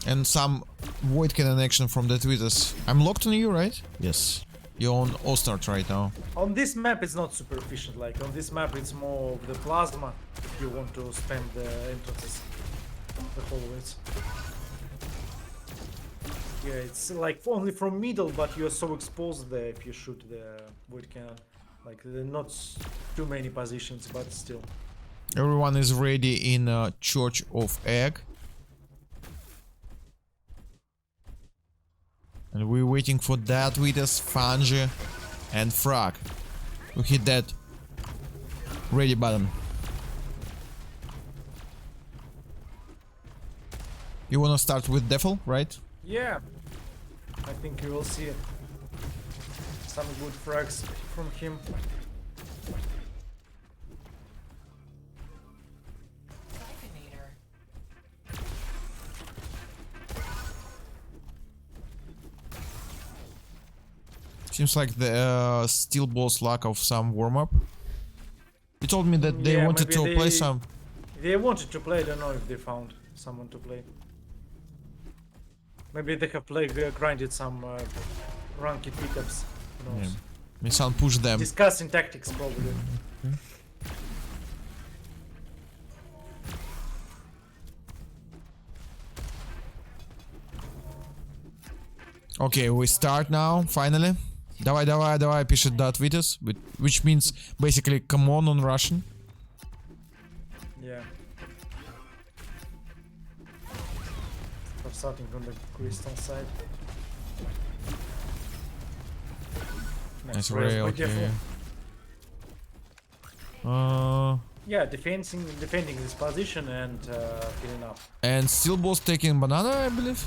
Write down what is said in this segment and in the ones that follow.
And some void cannon action from the tweeters. I'm locked on you, right? Yes. You're on Ostart right now. On this map it's not super efficient, like on this map it's more of the plasma if you want to spam the entrances, the hallways. Yeah, it's like only from middle, but you're so exposed there if you shoot the void cannon. Like there are not too many positions, but still. Everyone is ready in Church of Egg. And we're waiting for that with us, Fungi and Frog. We hit that ready button. You wanna start with Devil, right? Yeah, I think you will see some good frags from him. Seems like the steel boss lack of some warm-up. He told me that they wanted to play some. They wanted to play, I don't know if they found someone to play. Maybe they have played, grinded some ranked pickups. Who knows? Yeah. Misan push them. Discussing tactics probably. Okay, we start now, finally. Давай, давай, давай, пишет that Vitus, which means basically come on Russian. Yeah. Or starting from the crystal side. Nice rail, okay. Yeah, defending this position and filling up. And steel boss taking banana, I believe.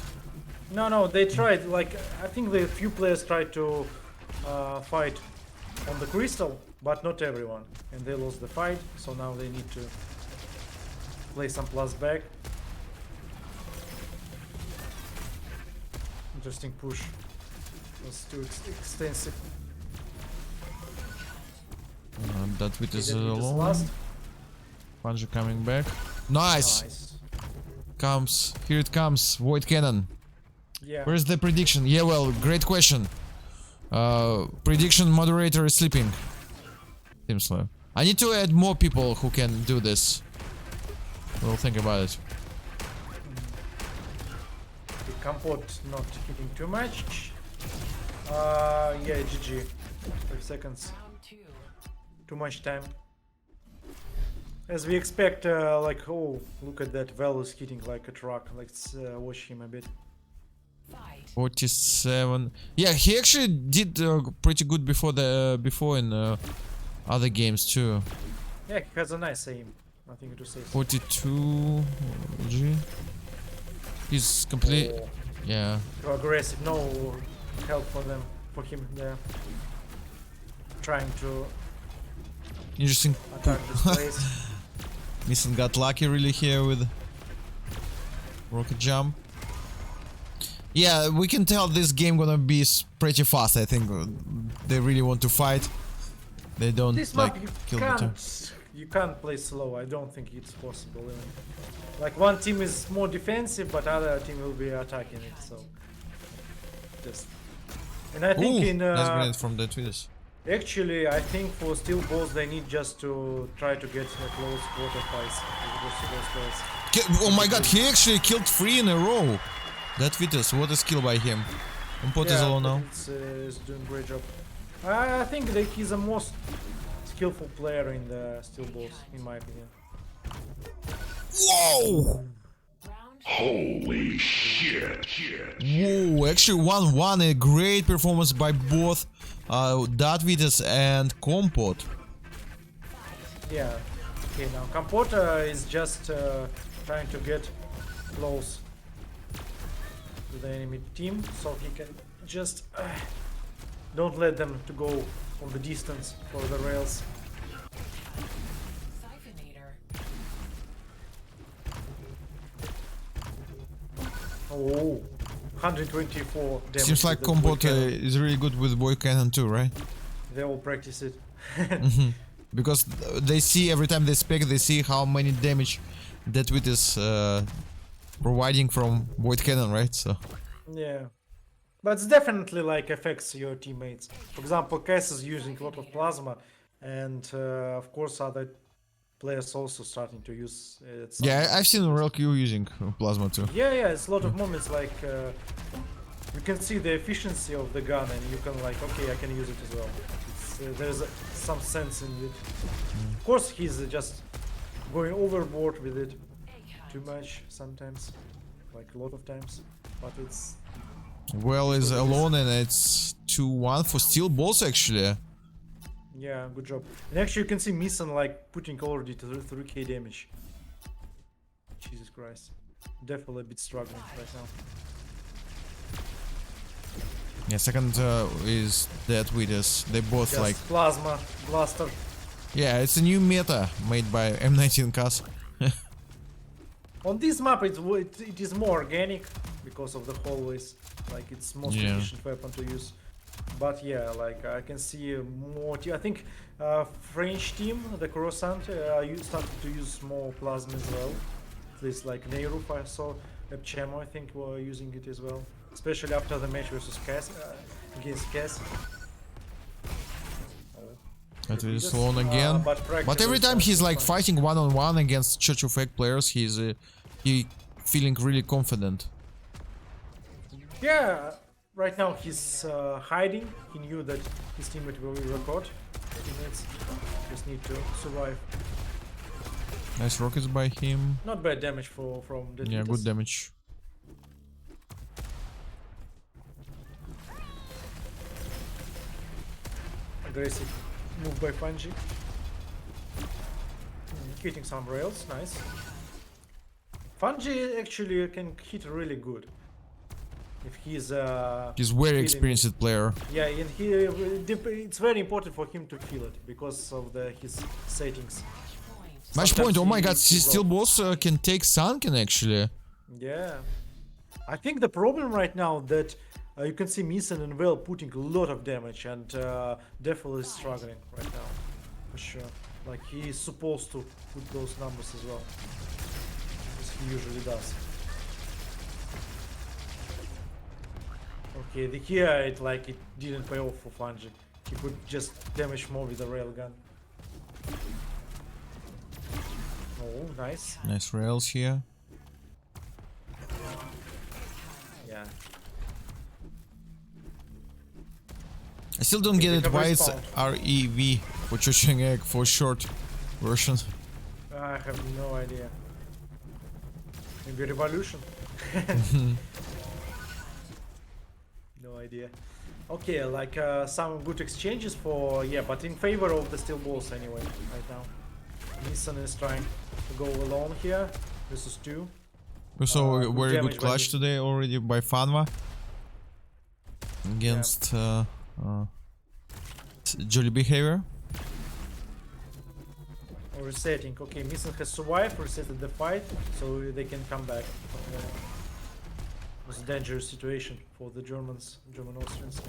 No, they tried, like, I think the few players tried to fight on the crystal, but not everyone. And they lost the fight, so now they need to play some plus back. Interesting push. Was too extensive. That Vit is alone. Fungi coming back. Nice! Comes, here it comes, Void Cannon. Yeah. Where's the prediction? Yeah, well, great question. Prediction moderator is sleeping. Seems like. I need to add more people who can do this. We'll think about it. The Compot not hitting too much. Yeah, GG. 5 seconds. Too much time. As we expect, like, oh, look at that, Val is hitting like a truck. Let's watch him a bit. 47. Yeah, he actually did pretty good before in other games too. Yeah, he has a nice aim. Nothing to say. 42. G. He's complete. Oh. Yeah. Too aggressive. No help for him there. Trying to Interesting. attack this place. Nissan got lucky really here with rocket jump. Yeah, we can tell this game gonna be pretty fast. I think they really want to fight. They don't This like map kill the time. you can't play slow. I don't think it's possible even. Like one team is more defensive, but other team will be attacking it. So just. And I think Ooh, in nice grenade from the tweeters. actually, I think for steel balls they need just to try to get a close quarter fights. Oh my god, he actually killed 3 in a row. That Vitus, what a skill by him. Compot is alone now. It's doing a great job. I think that he's the most skillful player in the steel balls, in my opinion. Whoa! Holy shit! Whoa, actually 1-1, a great performance by both that Vitus and Compot. Yeah. Okay, now Compota is just trying to get close to the enemy team, so he can just don't let them to go on the distance for the rails. Oh, 124 damage. Seems like Compot is really good with boy cannon too, right? They all practice it. Because they see every time they spec, they see how many damage that Vitus providing from Void Cannon, right? So Yeah. But it's definitely like affects your teammates. For example, Cass is using a lot of plasma, and of course other players also starting to use it. yeah, I've seen Real Q using plasma too. Yeah, it's a lot of moments like you can see the efficiency of the gun, and you can like, okay, I can use it as well. It's, there's some sense in it. Of course, he's just going overboard with it too much sometimes, like a lot of times. But it's Well is alone and it's 2-1 for steel balls actually. yeah, good job. And actually, you can see Misan like putting already to 3k damage. Jesus Christ, definitely a bit struggling right now. Yeah, second is Dead Witness. They both Just like plasma blaster. yeah, it's a new meta made by M19 Cas. On this map, it is more organic because of the hallways. Like it's most Yeah. efficient weapon to use. But yeah, like I can see more. I think French team, the Croissant, you started to use more plasma as well. At least like Neyruf, I saw Epchemo, I think, were using it as well. Especially after the match versus Cass, against Cass. That is alone again. But every time he's like fighting one-on-one against Church of Egg players, he feeling really confident. Yeah, right now he's hiding. He knew that his teammate will record. Teammates just need to survive. Nice rockets by him. Not bad damage from the Yeah, good damage. Aggressive move by Fungi. Hitting some rails, nice. Fungi actually can hit really good. If he's He's very experienced player. yeah, and it's very important for him to feel it because of his settings. Match Sometimes point, oh my he god, needs to steel block. boss can take Sunken actually. Yeah, I think the problem right now that you can see Misan and Well putting a lot of damage, and definitely struggling right now, for sure. Like he is supposed to put those numbers as well, as he usually does. Okay, here it didn't pay off for Fungi. He could just damage more with the railgun. Oh, nice. Nice rails here. Yeah. I still don't get it have why it's respawn. REV for Chuching Egg for short version. I have no idea. Maybe revolution? No idea. Okay, like some good exchanges for yeah, but in favor of the steel balls anyway right now. Nissan is trying to go alone here. This is 2. Also Good very damage good by clutch Nissan. today already by Fanva against Jolly Behavior. Resetting. Okay, Nissan has survived, resetted the fight, so they can come back. It was a dangerous situation for the German Austrians.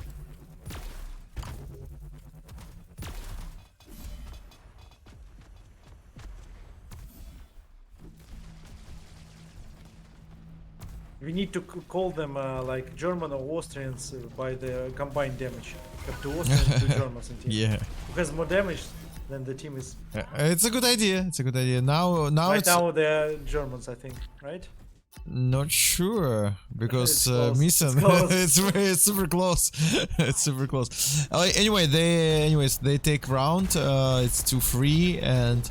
We need to call them like German or Austrians by the combined damage. We have 2 Austrians, 2 Germans in team. Yeah, Who has more damage than the team is. it's a good idea. It's a good idea. Now Right it's now they're Germans, I think, right? not sure because It's close. Misan It's close. it's super close. It's super close. Anyway, they take round. It's 2-3 and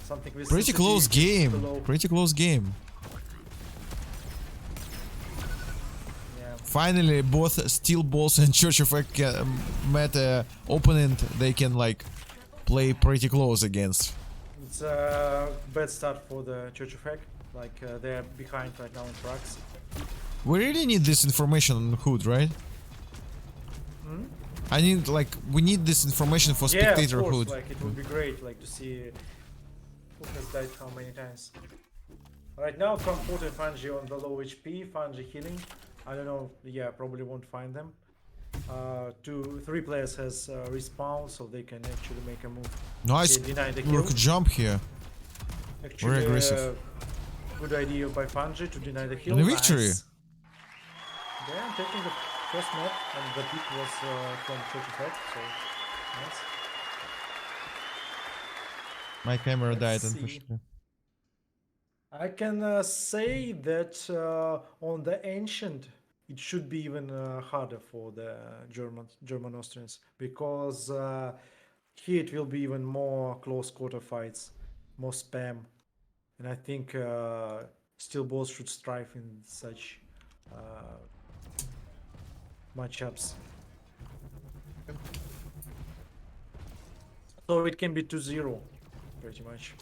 Something with pretty close sensitivity game. below. Pretty close game. Yeah. Finally, both Steel Balls and Church of Egg met a opponent they can like play pretty close against. It's a bad start for the Church of Egg. Like they're behind right now in tracks. We really need this information on Hood, right? Hmm? I need like we need this information for spectator yeah, of course, Hood. like it would be great, like to see who has died how many times. Right now, Comfort and Fungi on the low HP. Fungi healing. I don't know. Yeah, probably won't find them. 3 players has respawn, so they can actually make a move. Nice Okay, deny the kill. rocket jump here. Actually, Very aggressive. Good idea by Fungi to deny the heal. And a victory. Nice. Yeah, taking the first map, and the pick was from 35, so nice. My camera Let's died, see. unfortunately. I can say that on the ancient, it should be even harder for the German Austrians, because here it will be even more close quarter fights, more spam, and I think steel balls should strive in such matchups. So it can be 2-0, pretty much.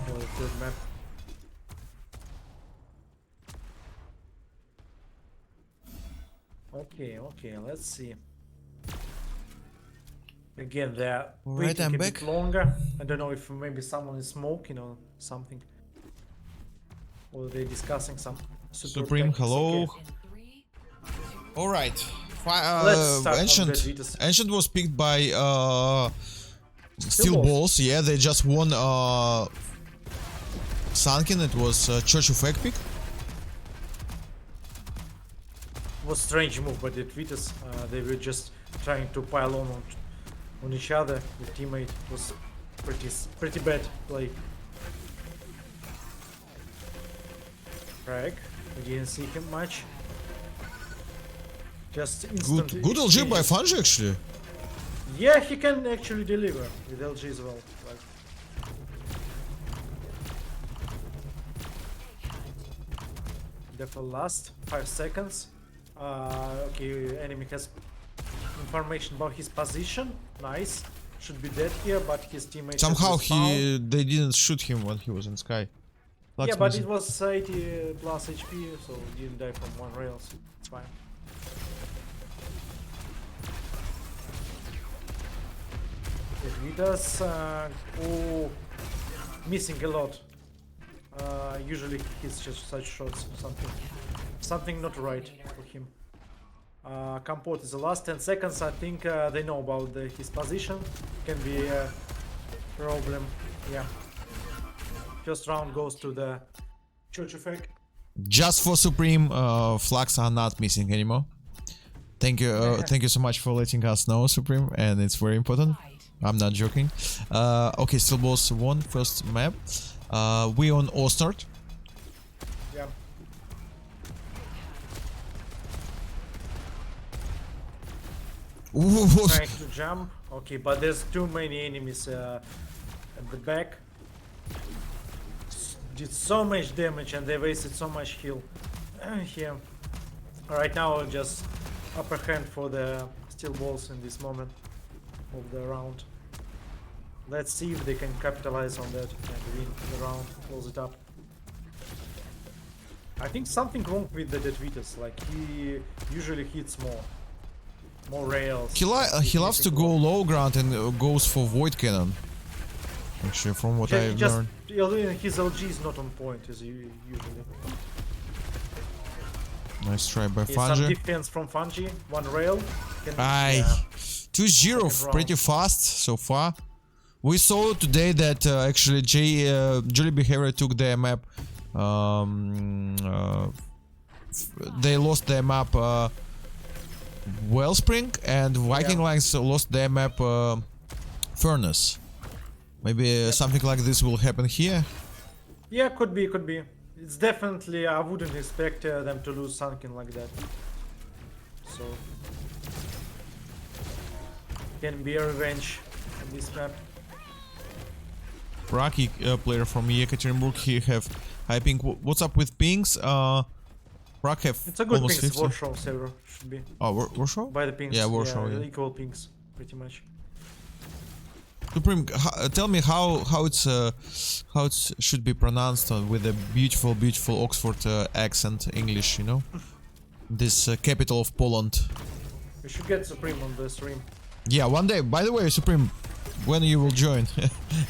For the third map. Okay, let's see. Again, they're Alright, waiting I'm a back. bit longer. I don't know if maybe someone is smoking or something. Or they're discussing some Supreme, tactics. hello. Okay. Alright. Let's start Ancient. on the Vitas. Ancient was picked by Steel Balls. Balls. Yeah, they just won Sunken. It was Church of Egg pick. Was strange move, but at Vitas, they were just trying to pile on each other. The teammate was pretty bad play. Frag. We didn't see him much. Just instant. Good LG by exchanges. Fungi actually. Yeah, he can actually deliver with LG as well. Like, there for last 5 seconds. Okay, enemy has information about his position. Nice. Should be dead here, but his teammate Somehow has respawned. they didn't shoot him when he was in sky. Yeah, but it was 80 plus HP, so he didn't die from one rail, so it's fine. Vitas, oh, missing a lot. Usually he hits just such shots, something not right for him. Comport is the last 10 seconds. I think they know about his position. Can be a problem. Yeah. First round goes to the Church effect. Just for Supreme, flags are not missing anymore. Thank you so much for letting us know, Supreme, and it's very important. I'm not joking. Okay, Steel Balls won first map. We on Ostart. Yeah. Ooh, Trying to jump. Okay, but there's too many enemies at the back. Did so much damage and they wasted so much heal here. Right now, just upper hand for the Steel Balls in this moment of the round. Let's see if they can capitalize on that and win the round, close it up. I think something wrong with the Vitas, like he usually hits more rails. he loves to go low ground and goes for Void Cannon. Actually, from what I've learned. His LG is not on point as usually. Nice try by Some Fungi. defense from Fungi, one rail. Aye. 2-0, pretty fast so far. We saw today that actually Julie Behavior took their map. They lost their map Wellspring, and Viking Lines lost their map Furnace. Maybe something like this will happen here. Yeah, could be. It's definitely, I wouldn't expect them to lose something like that. So, can be a revenge on this map. Rocky player from Yekaterinburg, he have high ping. What's up with pings? Rock have It's a good almost pings, 50. Warsaw server should be. Oh, Warsaw? By the pings. Yeah, Warsaw. Yeah. Equal pings, pretty much. Supreme, tell me how it should be pronounced with a beautiful Oxford accent English, you know, this capital of Poland. We should get Supreme on the stream. Yeah, one day. By the way, Supreme, when you will join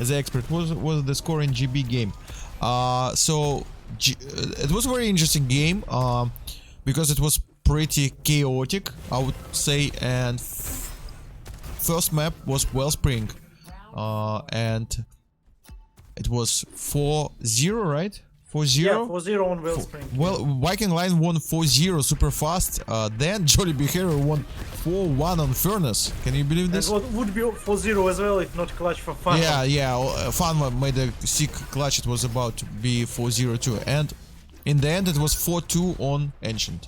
as an expert, what was the score in GB game? It was a very interesting game because it was pretty chaotic, I would say, and first map was Wellspring. And it was 4-0, right? 4-0? Yeah, 4-0 on Wellspring. Well, Viking Line won 4-0 super fast. Then Jolly Behavior won 4-1 on Furnace. Can you believe this? And what would be 4-0 as well if not clutch from Fun. Yeah. Fanma made a sick clutch. It was about to be 4-0 too. And in the end, it was 4-2 on Ancient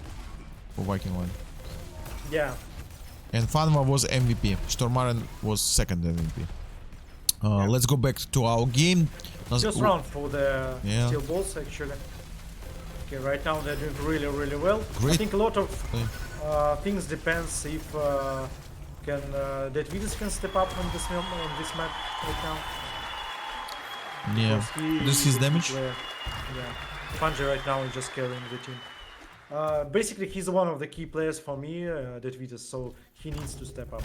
for Viking Line. Yeah. And Fanma was MVP. Stormaren was second MVP. Let's go back to our game. Just round for the Yeah. Steel Balls actually. Okay, right now they're doing really well. Great. I think a lot of things depends if can Deathmatch can step up on this map right now. Yeah. Because This is his a damage. player. Yeah. Fungi right now is just carrying the team. Basically, he's one of the key players for me, Deathmatch, so he needs to step up.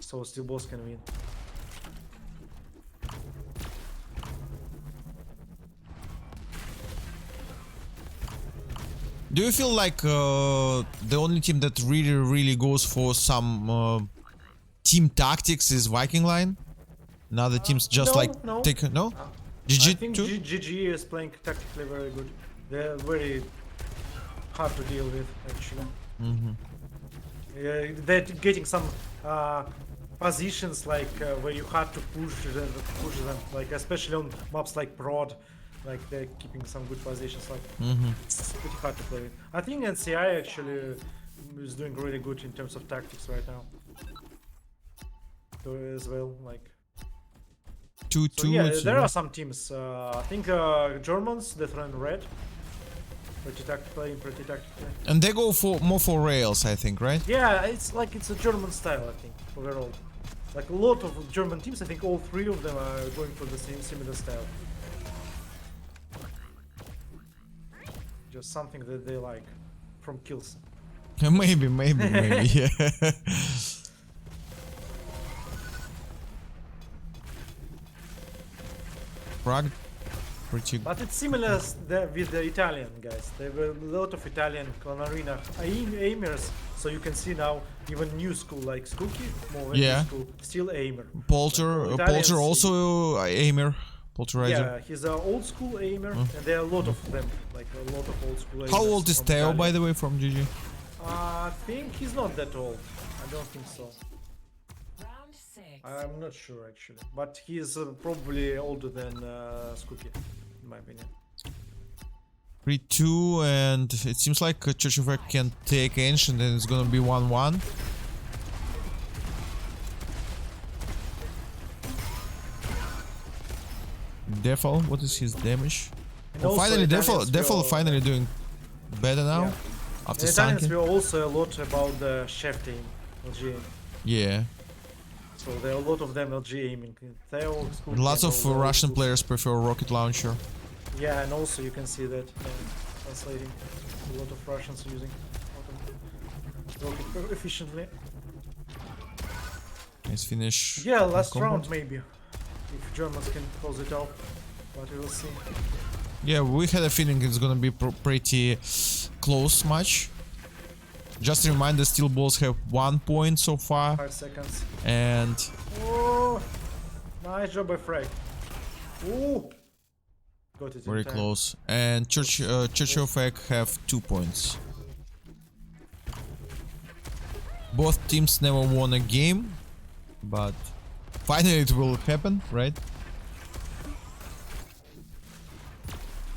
So Steel Balls can win. Do you feel like the only team that really goes for some team tactics is Viking Line? Now the teams just no. take no. I GG think too. GG is playing tactically very good. They're very hard to deal with, actually. They're getting some positions like where you have to push them, like especially on maps like Prod. Like they're keeping some good positions. Like it's pretty hard to play. I think NCI actually is doing really good in terms of tactics right now. So as well, like. 2-2. So yeah, there are some teams. I think Germans, they throw in red. Playing pretty tactically. And they go for more for rails, I think, right? Yeah, it's a German style, I think, overall. Like a lot of German teams, I think all three of them are going for the same similar style. Just something that they like from kills. maybe, yeah. Prague, pretty. But it's similar with the Italian guys. There were a lot of Italian clan arena aimers, so you can see now even new school like Skooky, more Yeah. new school, still aimer. Polter, Like, Polter Italians- aimer, Polterizer. Yeah, he's an old school aimer, and there are a lot of them, like a lot of old school aimers. How old is from Theo, Italy. by the way, from GG? I think he's not that old. I don't think so. Round 6. I'm not sure actually, but he's probably older than Skooky, in my opinion. 3-2, and it seems like Church of Egg can take Ancient, and it's gonna be 1-1. Defal, what is his damage? And Oh, also finally, Italians Defal will- finally doing better now. Yeah. After The Italians Sanki. will also a lot about the chef team, LG. Yeah. So there are a lot of them LG aiming. Theo, Skooky, Lots and of all the Russian old players prefer rocket launcher. schools. Yeah, and also you can see that translating a lot of Russians using rocket efficiently. Nice finish. Yeah, last combat. round maybe, if Germans can close it out, but we will see. Yeah, we had a feeling it's gonna be pretty close match. Just a reminder, Steel Balls have 1 point so far, 5 seconds. and Oh, nice job by Frey. Ooh, got it. very in time. close. And Church of Egg have 2 points. Both teams never won a game, but finally it will happen, right?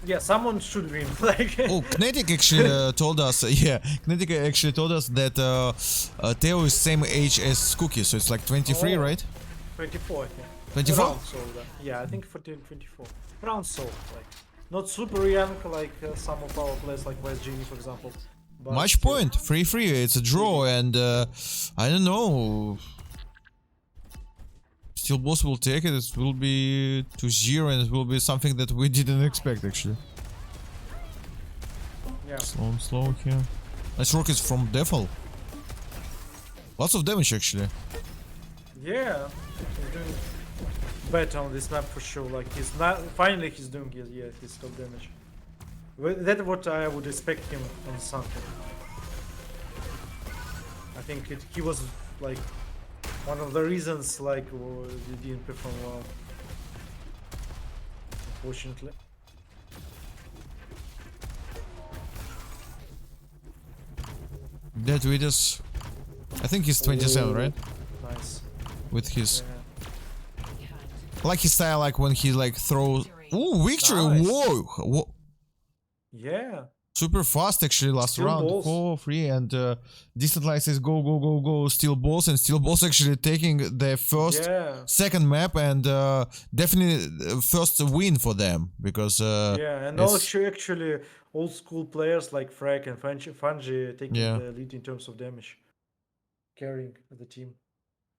Yeah, someone should win. Like, Oh, Kinetic actually told us, Kinetic actually told us that Theo is same age as Skooky, so it's like 23, Oh. right? 24, I think. 24? Around so, yeah, I think 24. Around so, like, not super young like some of our players, like West Genie, for example. But Match point, 3-3, it's a draw, and I don't know. Steel Boss will take it, it will be 2-0, and it will be something that we didn't expect actually. Yeah. Slow here. Nice rockets from Defal. Lots of damage actually. Yeah, he's doing better on this map for sure. Like, he's not. Finally, he's doing his top damage. That's what I would expect him on something. I think he was like one of the reasons like he didn't perform well. unfortunately. Dead Widows. I think he's 27, Ooh, right? Nice. With his Yeah. I like his style, like when he like throws. Ooh, victory! Nice. Whoa! Yeah. Super fast actually last Steel round. balls. 4-3 and Distant Light says go Steel Balls, and Steel Balls actually taking the first Yeah. second map and definitely first win for them because Yeah, and it's actually old school players like Frag and Fungi taking yeah. the lead in terms of damage, carrying the team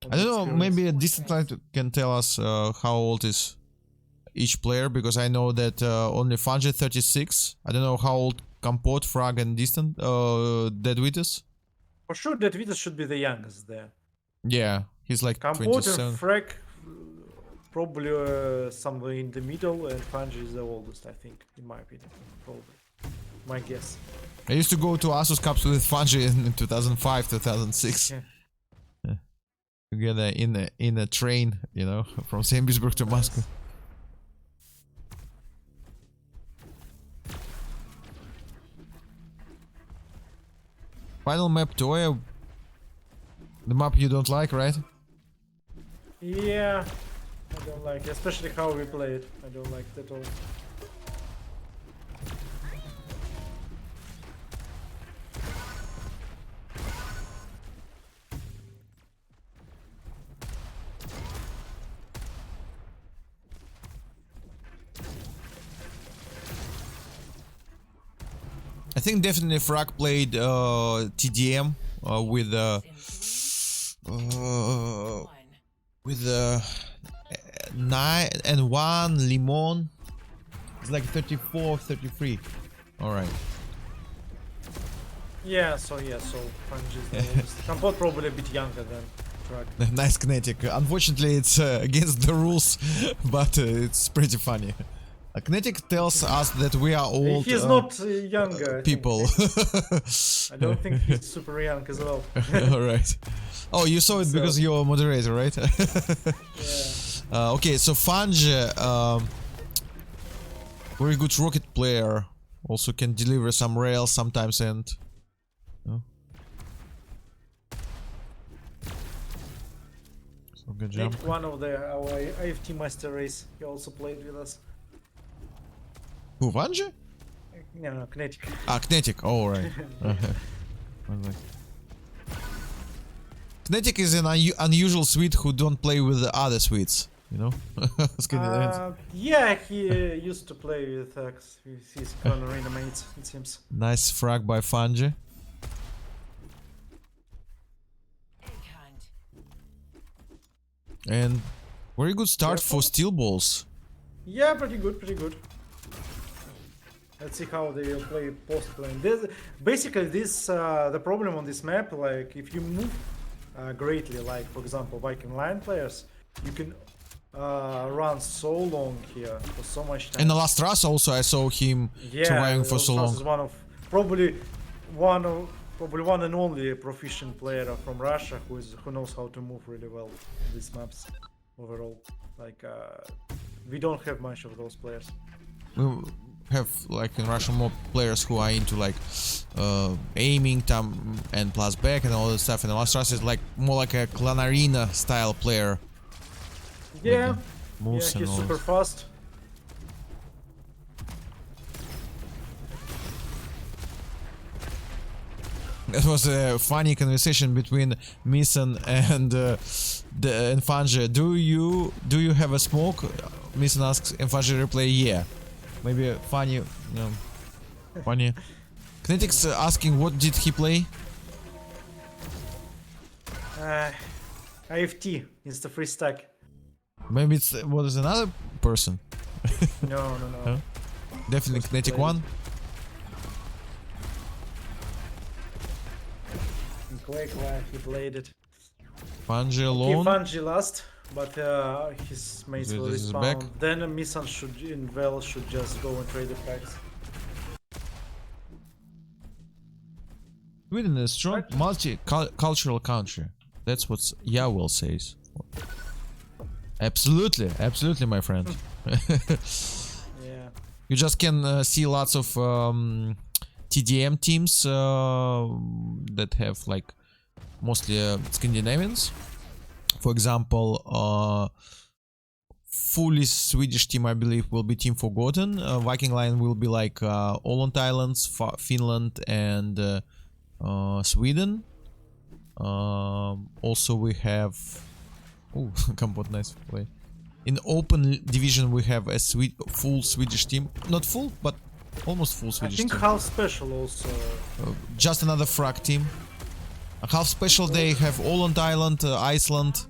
on I the don't know, experience. maybe a Distant Light can tell us how old is each player, because I know that only Fungi 36. I don't know how old Compot, Frag and Distant Dead Witters. For sure, that Vitas should be the youngest there. Yeah, he's like Compot and 27. Frag probably somewhere in the middle, and Fungi is the oldest, I think, in my opinion. Probably. My guess. I used to go to Asus Cups with Fungi in 2005, 2006. Yeah. Together in a train, you know, from St. Petersburg to Moscow. Final map Toya. The map you don't like, right? Yeah, I don't like it, especially how we play it. I don't like it at all. I think definitely Frag played TDM with 9 and 1 Limon. It's like 34, 33. All right. Yeah, so Fungi is the oldest. Compot probably a bit younger than Frag. Nice Kinetic. Unfortunately, it's against the rules, but it's pretty funny. Kinetic tells us that we are old He's not younger. I think. people. I don't think he's super young as well. Alright. Oh, you saw it So- because you're a moderator, right? Yeah. Okay, so Fungi, very good rocket player. Also can deliver some rails sometimes and... Oh. So good job. Nick, one of our IFT master race, he also played with us. Who, Fungi? No, Kinetic. Ah, Kinetic. Oh, right. Kinetic is an unusual suite who don't play with the other suites, you know? Yeah, he used to play with his arena mates, it seems. Nice frag by Fungi. And very good start for Steel Balls. Yeah, pretty good, pretty good. Let's see how they will play post lane. Basically, the problem on this map, like if you move greatly, like for example Viking line players, you can run so long here for so much time. In the last rush also I saw him surviving for so long. Is one of probably one and only proficient player from Russia who knows how to move really well in these maps overall. Like we don't have much of those players. We have like in Russia more players who are into like aiming and plus back and all that stuff, and the last rush is like more like a clan arena style player. Yeah, Moves yeah, and he's all super that. fast. That was a funny conversation between Misan and Fungi. Do you have a smoke? Misan asks, and Fungi replay, yeah. Maybe funny, funny. Kinetic's asking what did he play? IFT, insta free stack. Maybe it's was another person. No. Huh? Definitely Just Kinetic played. one. Quake, he played it. Fungi Okay, alone. Fungi last, but his mates will This is respawn. back. Then Misan should just go and trade the packs. Sweden is a strong multi-cultural country. That's what Yawel says. Absolutely, my friend. You just can see lots of TDM teams that have like mostly Scandinavians. For example, fully Swedish team, I believe, will be Team Forgotten. Viking Line will be like Åland Islands, Finland, and Sweden. Also, we have. Oh, Compot, nice play. In open division, we have a full Swedish team. Not full, but almost full Swedish team. I think half special also. Just another frag team. A half special, they have Åland Island, Iceland.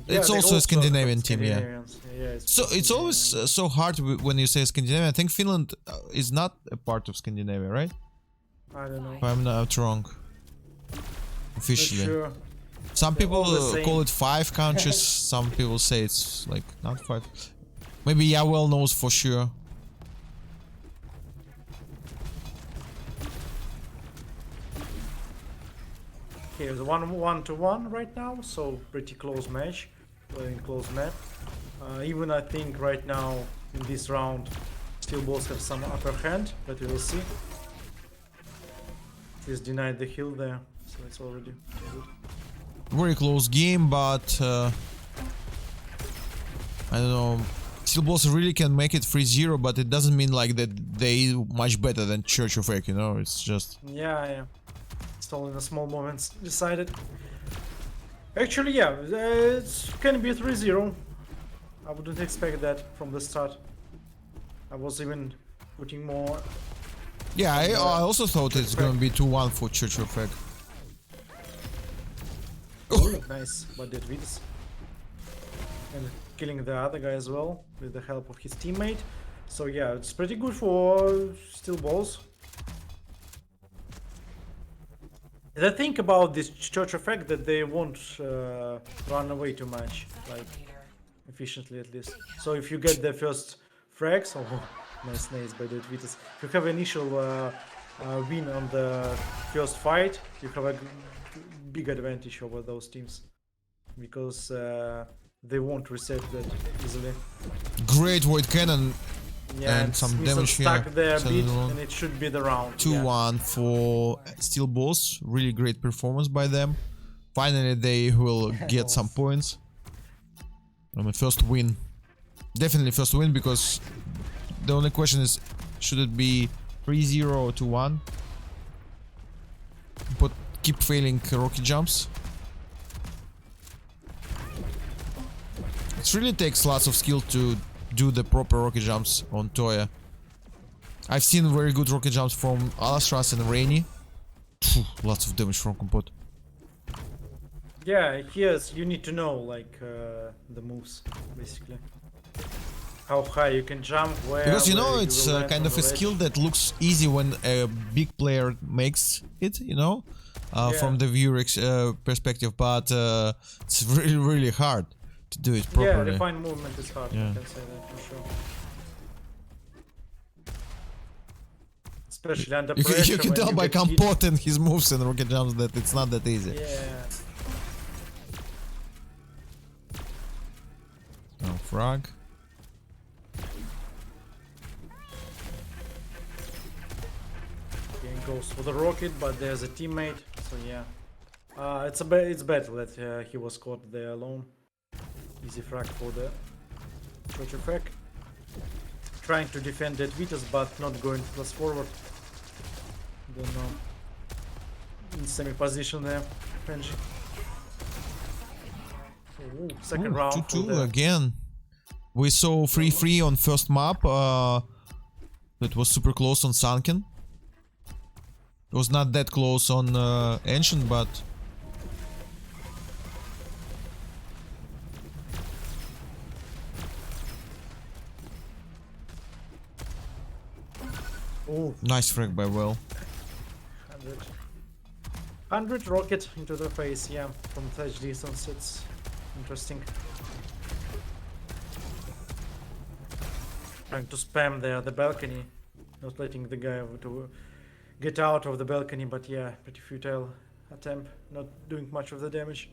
Yeah, It's they also a Scandinavian team, yeah. Yeah, So it's always so hard when you say Scandinavia. I think Finland is not a part of Scandinavia, right? I don't know. If I'm not wrong. Officially. Not sure. Some They're people all the same. call it 5 countries. Some people say it's like not 5. Maybe DWL knows for sure. Okay, it's 1-1 right now, so pretty close match, playing close map. Even I think right now in this round, Steel Balls have some upper hand, but we will see. He's denied the heal there, so it's already good. Very close game, but I don't know. Steel Balls really can make it 3-0, but it doesn't mean like that they much better than Church of Egg, you know? It's just... Yeah. It's all in the small moments decided. Actually, yeah, it can be 3-0. I wouldn't expect that from the start. I was even putting more... Yeah, I also thought it's gonna be 2-1 for Church of Egg. Nice, but that wins. And killing the other guy as well with the help of his teammate. So yeah, it's pretty good for Steel Balls. The thing about this Church effect that they won't run away too much, like efficiently at least. So if you get the first frags, oh nice by the Vitas. If you have initial win on the first fight, you have a big advantage over those teams because they won't reset that easily. Great Void Cannon. Yeah, and some damage here. Stuck there a bit, and it should be the round. 2-1 for Steel Balls. Really great performance by them. Finally, they will get some points. I mean, first win. Definitely first win, because the only question is, should it be 3-0 or 2-1? But keep failing rocket jumps. It really takes lots of skill to do the proper rocket jumps on Toya. I've seen very good rocket jumps from Alastras and Rainy. Lots of damage from Compot. Yeah, here's you need to know like the moves basically. How high you can jump, where. Because you know where it's you will land kind on of the a skill ledge. that looks easy when a big player makes it, you know, from the viewer perspective, but it's really hard to do it properly. Yeah, refined movement is hard, Yeah. I can say that for sure. Especially under You pressure. can when tell you by get hit. Compot and his moves and rocket jumps that it's not that easy. Yeah. Oh, frog. Okay, goes for the rocket, but there's a teammate, so yeah. It's bad that he was caught there alone. Easy frag for the Church effect. Trying to defend that Vitas, but not going plus forward. Don't know. In semi position there, Benji. Ooh, second round. 2-2 again. We saw 3-3 on first map. It was super close on Sunken. It was not that close on Ancient, but... Ooh, Nice frag by Well. 100 rocket into the face, yeah, from such distance, it's interesting. Trying to spam there the balcony, not letting the guy to get out of the balcony, but yeah, pretty futile attempt, not doing much of the damage.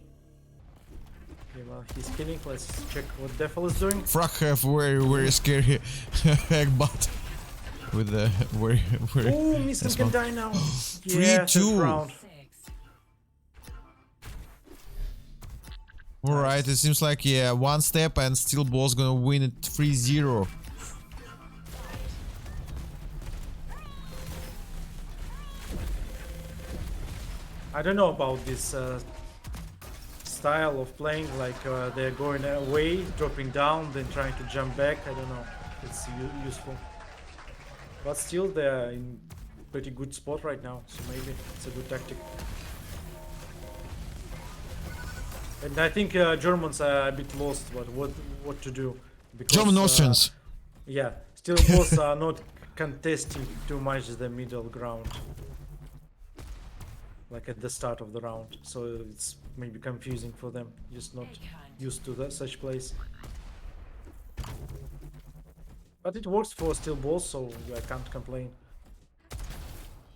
Okay, well, he's killing, let's check what Devil is doing. Frag have very scary egg butt. with the very Oh, Missing nice can one. die now. Yeah, 3-2. third round. 6. All right, it seems like yeah, one step and Steel Ball's gonna win it 3-0. I don't know about this style of playing, like they're going away, dropping down, then trying to jump back. I don't know. It's useful. But still, they're in pretty good spot right now, so maybe it's a good tactic. And I think Germans are a bit lost, but what to do? Because, German Austrians. yeah, still both are not contesting too much the middle ground, like at the start of the round. So it's maybe confusing for them, just not used to such plays. But it works for steel balls, so I can't complain.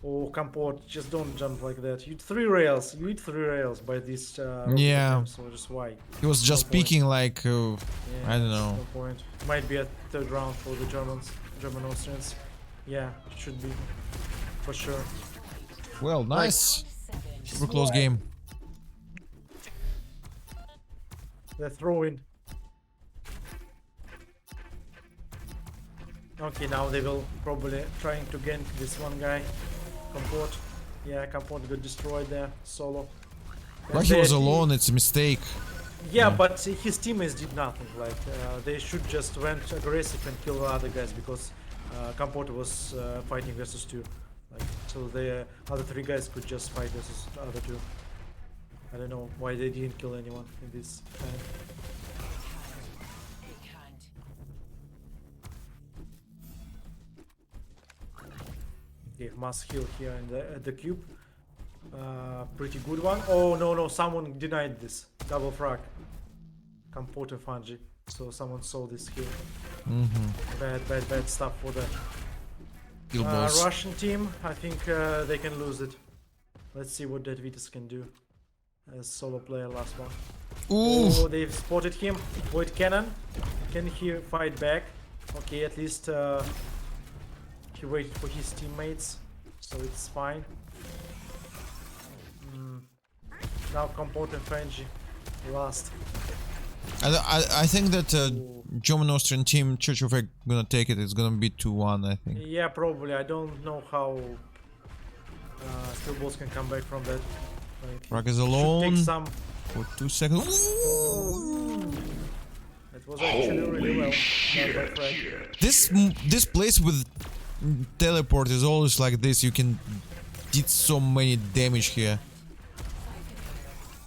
Oh, Comport, just don't jump like that. You eat 3 rails. You eat 3 rails by this Yeah. attempt, so just why? He was just No point. speaking like Yeah, I don't it's know. No point. Might be a third round for the German Austrians. Yeah, it should be for sure. Well, nice. 7. Super close game. They're throwing. Okay, now they will probably trying to gank this one guy. Comport. Yeah, Comport got destroyed there, solo. But And he was they- alone, it's a mistake. Yeah, but his teammates did nothing. Like they should just went aggressive and kill the other guys because Comport was fighting versus 2. Like so, the other 3 guys could just fight versus the other 2. I don't know why they didn't kill anyone in this time. Big hand. Okay, mass heal here in at the cube. Pretty good one. Oh no, someone denied this double frag. Comport and Fungi. So someone saw this heal. Bad stuff for the Kill boss. Russian team. I think they can lose it. Let's see what Deathmatch can do as solo player last one. Ooh. Oh, they've spotted him. Void cannon. Can he fight back? Okay, at least he waited for his teammates, so it's fine. Now Comport and Frenzy last. I think that German Austrian team Church of Egg gonna take it. It's gonna be 2-1, I think. Yeah, probably. I don't know how Steel Balls can come back from that. Like, Rock is should alone take some. for 2 seconds. Ooh. It was actually really well. Not by Frag. This place with teleport is always like this. You can did so many damage here,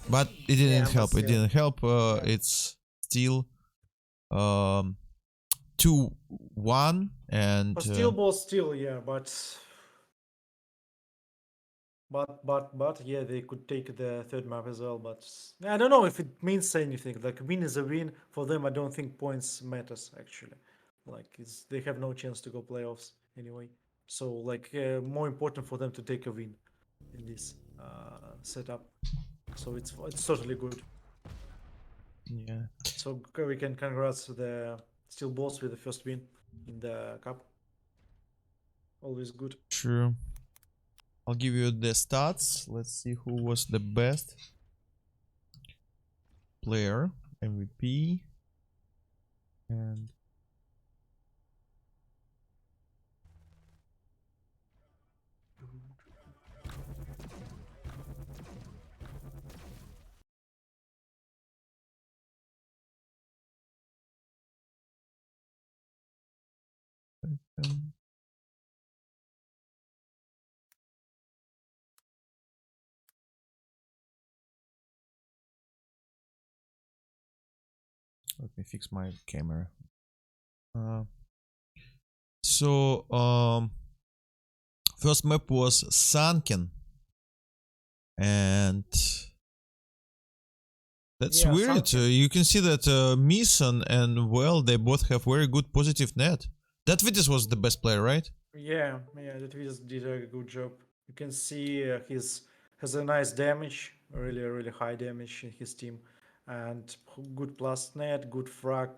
but it didn't but help. It still. didn't help. It's still 2-1 and But Steel Balls still, yeah, but yeah, they could take the third map as well. But I don't know if it means anything. Like win is a win for them. I don't think points matters actually. Like they have no chance to go playoffs anyway. So like more important for them to take a win in this setup. So it's totally good. yeah. So we can congrats to the Steel Balls with the first win in the cup. Always good. True. I'll give you the stats. Let's see who was the best player, MVP, and let me fix my camera. So first map was Sunken, and that's Yeah, weird. Sunken. You can see that Mason and Well, they both have very good positive net. That Vitis was the best player, right? Yeah, that Vitas did a good job. You can see has a nice damage, really high damage in his team, and good plus net, good frag,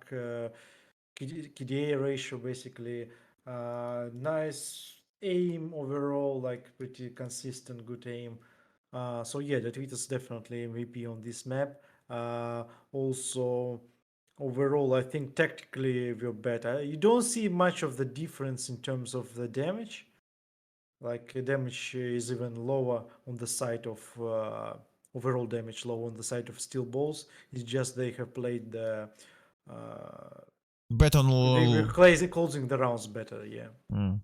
KDA ratio basically. Nice aim overall, like pretty consistent, good aim. So yeah, the tweet is definitely MVP on this map. Also, overall, I think tactically we're better. You don't see much of the difference in terms of the damage. Like damage is even lower on the side of overall damage, lower on the side of steel balls. It's just they have played the Bet on they were l- closing the rounds better, yeah. mm.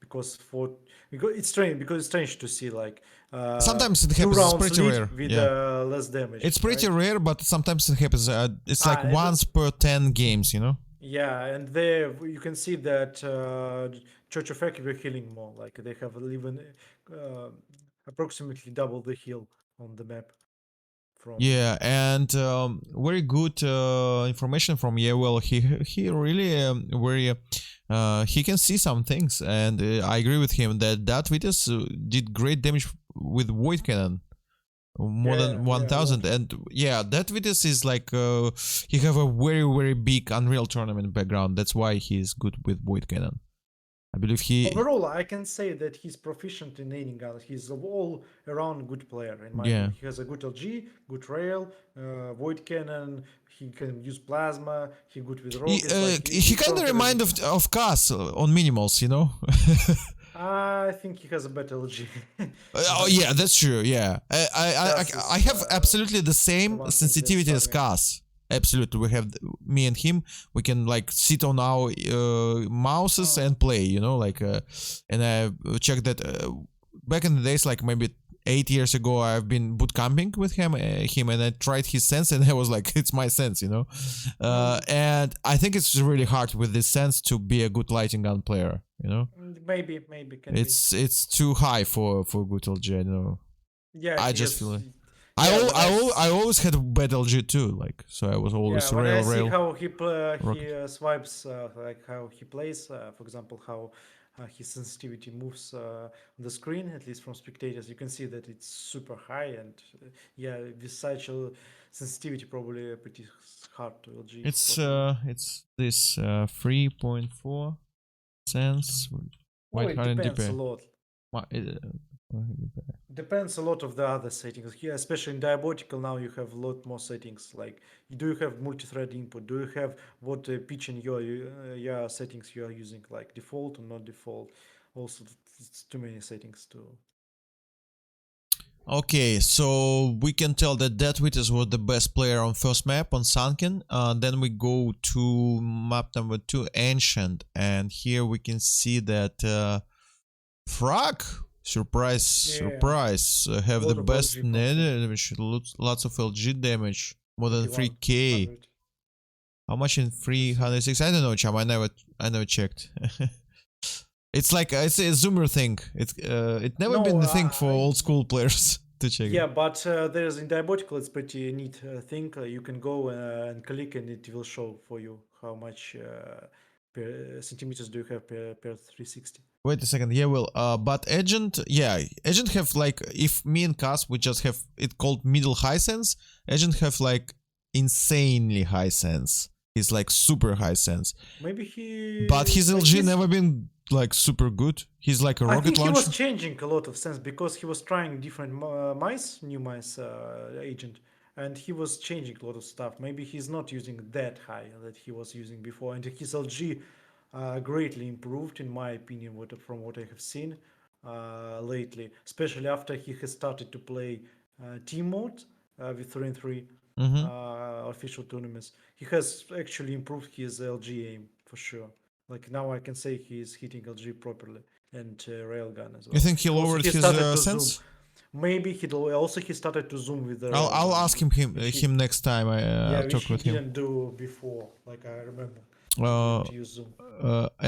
Because it's strange to see like Sometimes it two happens. It's rounds pretty lead rare. with Yeah, less damage, it's pretty right? rare, but sometimes it happens. It's like It once per 10 games, you know. yeah, and there you can see that Church of Aki were healing more. Like they have even uh, approximately double the heal on the map from. Yeah, and very good information from well. He really very he can see some things, and I agree with him that Vitus did great damage with Void Cannon, more Yeah, than yeah, a lot. 1000. And yeah, that Vitus is like he have a very big Unreal Tournament background. That's why he's good with Void Cannon. I believe he, Overall, I can say that he's proficient in aiming guns. He's an all-around good player, in my yeah. opinion. He has a good LG, good rail, void cannon. He can use plasma. He good with rockets. Like He he kind of conquered remind everything. of Cass on minimals, you know. I think he has a better LG. Oh But yeah, that's true. Yeah, Gus I is have absolutely the the same one who's been sensitivity as struggling. Cass. Absolutely, we have me and him. We can like sit on our mouses and play. You know, like and I checked that back in the days, like maybe 8 years ago, I've been boot camping with him, and I tried his sense, and I was like, it's my sense, you know. And I think it's really hard with this sense to be a good lighting gun player. You know, Maybe can be. it's too high for good LG. You know. Yeah, I he just feel has. it. Yeah, when I always had bad LG too, like so I was yeah, always when I see rail how rocket. swipes, like how he plays, for example, how his sensitivity moves on the screen, at least from spectators, you can see that it's super high, and yeah, with such a sensitivity, probably pretty hard to LG properly. It's this 3.4 cents Well, white it current depends a DP. lot. What Depends a lot of the other settings here, especially in diabotical. Now you have a lot more settings. Like, do you have multi-thread input? Do you have what pitch in your settings you are using, like default or not default? Also, it's too many settings to. Okay, so we can tell that Death Witness was the best player on first map on Sunken. Then we go to map number 2, Ancient, and here we can see that Frag, Yeah, surprise, a have the lot of best LG from net him. damage, lots of LG damage, more than 3k. 2100. How much in Good to see. 306? I don't know, Cham. I never checked. It's like it's a zoomer thing. It never been No, the thing for old school players to check it. yeah, but there's in diabotical. It's pretty neat thing. You can go and click, and it will show for you how much per centimeters do you have per 360. Wait a second. Yeah, well, but Agent, yeah, Agent have like if me and Cass we just have it called middle high sense. Agent have like insanely high sense. He's like super high sense. Maybe But he his like LG never been like super good. He's like a I rocket think he was launcher. changing a lot of sense because he was trying different new mice agent, and he was changing a lot of stuff. Maybe he's not using that high that he was using before, and his LG greatly improved, in my opinion, from what I have seen lately, especially after he has started to play team mode with 3 and 3 Mm-hmm. official tournaments. He has actually improved his LG aim for sure. Like now I can say he is hitting LG properly and railgun as You well. think he Also lowered he his started to zoom. sense? Maybe he started to zoom with the I'll railgun, ask which he him next time I yeah, which talk he with him. didn't do before. Like I remember, he Uh, didn't use zoom.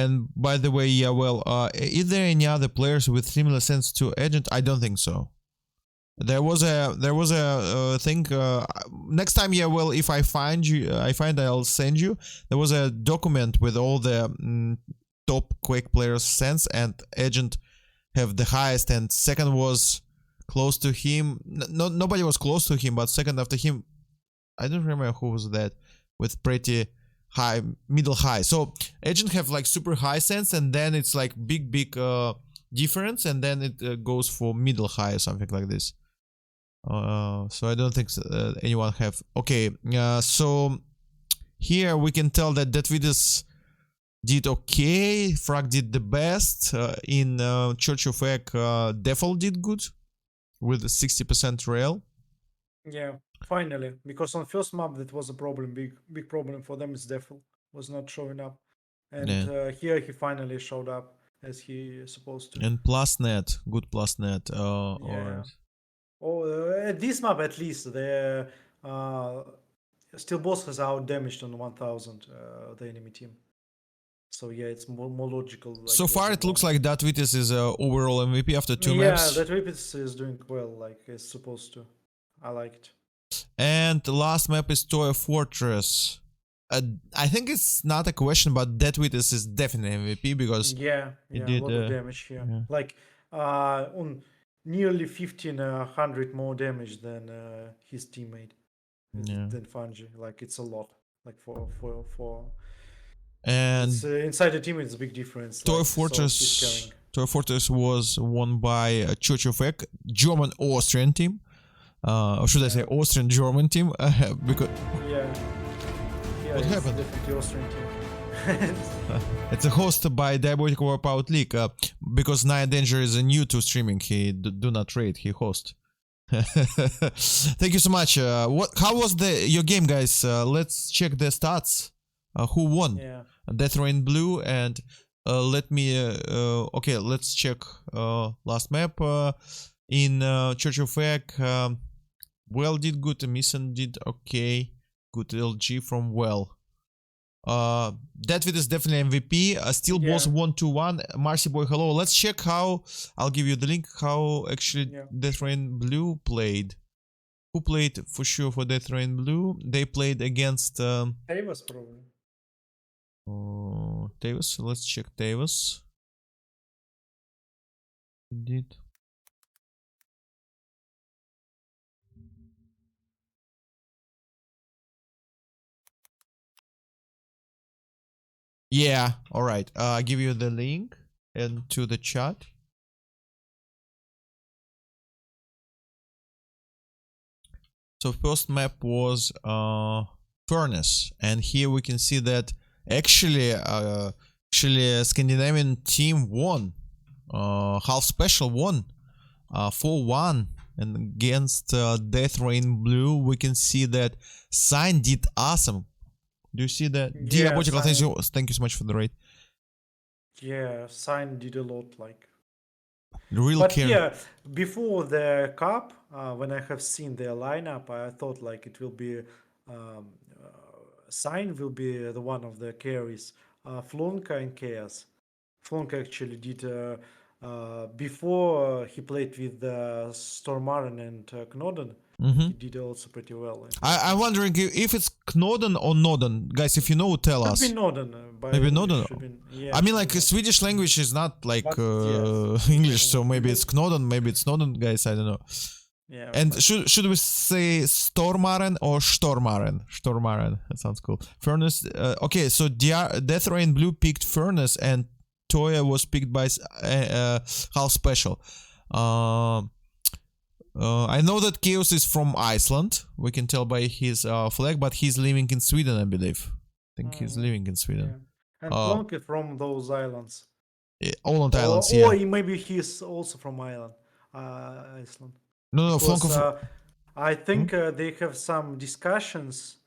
and by the way, yeah, well, is there any other players with similar sense to Agent? I don't think so. There was a thing. Next time, yeah, well, if I find you, I'll send you. There was a document with all the top Quake players' sense, and Agent have the highest, and second was close to him. Nobody was close to him, but second after him, I don't remember who was that with pretty high, middle high. So agent have like super high sense, and then it's like big difference, and then it goes for middle high or something like this. So I don't think anyone have. Okay, so here we can tell that Deathmath did okay, Frag did the best. In Church of Egg, Devil did good with 60% rail. Yeah, finally, because on first map that was a problem, big problem for them. Is Devil was not showing up, and Yeah. here he finally showed up as he is supposed to. And plus net, good plus net. Yeah. Alright. Oh, at this map at least, the still boss has out damaged on 1000 the enemy team. So yeah, it's more logical. Like, So far it looks like Deathmath is overall MVP after 2 maps. Yeah, that Whip is doing well, like it's supposed to. I like it. And the last map is Toy Fortress. I think it's not a question, but Deathmath is definitely MVP because Yeah, he a did lot of damage here. yeah. Like on nearly 1500 more damage than his teammate, than Fungi. Like it's a lot. Like for and it's, inside the team, it's a big difference. Toy Like, so he's Fortress. carrying. Toy Fortress was won by Church of Egg, German-Austrian team. Or should I say Austrian-German team? Because Yeah. What it's happened? Definitely Austrian team. it's a host by Diabotical Wipeout League. Because Naya Danger is new to streaming. He do not trade. He host. Thank you so much. How was your game, guys? Let's check the stats. Who won? Yeah. Death Rain Blue, and let me okay, let's check last map. In Church of Egg, Well did good, Missen did okay, good LG from Well. Deathmath is definitely MVP. Still boss 1-1. Marcy Boy, hello. Let's check how, I'll give you the link, how actually Death Rain Blue played. Who played for sure for Death Rain Blue? They played against Tavis probably. Tavis. Let's check Tavis. Indeed. Yeah, alright. I'll give you the link into the chat. So first map was Furnace, and here we can see that actually Scandinavian team won. Half Special won 4-1, and against Death Rain Blue we can see that Sign did awesome. Do you see that? Yeah, Diabotical, thank you so much for the raid. Yeah, Sign did a lot, like. Real But care. yeah, before the cup, when I have seen their lineup, I thought like it will be Sign will be the one of the carries. Flonka and Chaos. Flonka actually did before he played with Stormaren and Knoden. He did also pretty well. I'm wondering if it's Knoden or Noden. Guys, if you know, tell us. Could be Knoden. Maybe Knoden. Yeah, I mean, like, Swedish language is not like English, so maybe it's Knoden, maybe it's Noden, guys, I don't know. Yeah, and should we say Stormaren or Stormaren? Stormaren, that sounds cool. Furnace, okay, so Death Rain Blue picked Furnace, and Toya was picked by Half Special. I know that Chaos is from Iceland. We can tell by his flag, but he's living in Sweden, I believe. I think he's living in Sweden. Yeah. And Plonk is from those islands. Island Islands, or yeah. maybe he's also from Iceland. No, Flonk. I think they have some discussions,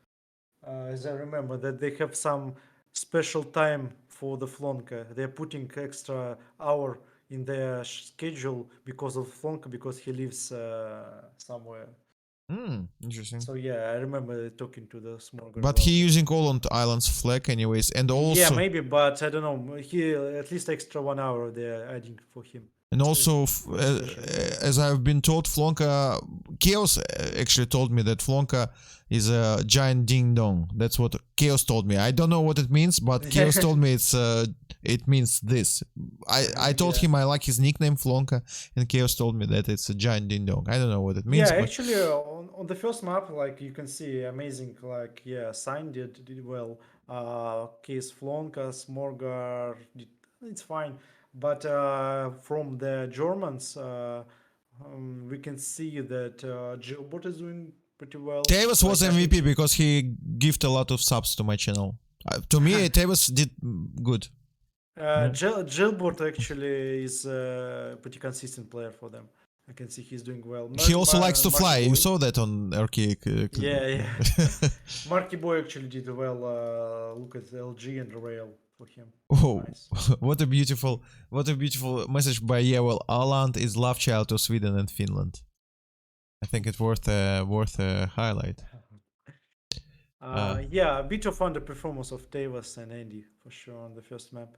as I remember, that they have some special time for the Flonka. They're putting extra hour in their schedule because of Flonka, because he lives somewhere. Interesting. So yeah, I remember talking to the small girl. But he using Island Islands flag anyways, and also... Yeah, maybe, but I don't know. He at least extra 1 hour they're adding for him. And also, as I've been told, Flonka... Chaos actually told me that Flonka is a giant ding-dong. That's what Chaos told me. I don't know what it means, but Chaos told me it means this. I told him I like his nickname, Flonka, and Chaos told me that it's a giant ding-dong. I don't know what it means. Yeah, actually, on the first map, like, you can see amazing, like, Sign did well. Case Flonka, Smorgar, it's fine. But from the Germans, we can see that Gilbert is doing pretty well. Tavis was Like, I think MVP because he gifted a lot of subs to my channel. To me, Tavis did good. Gilbert actually is a pretty consistent player for them. I can see he's doing well. He also likes to Marky fly. Boy, You saw that on Arcade. yeah, yeah. Marky Boy actually did well. Look at LG and Rail for him. Oh, Nice. what a beautiful message by Yewell. Aland is love child to Sweden and Finland. I think it's worth a highlight. Yeah, a bit of underperformance of Davis and Andy for sure on the first map.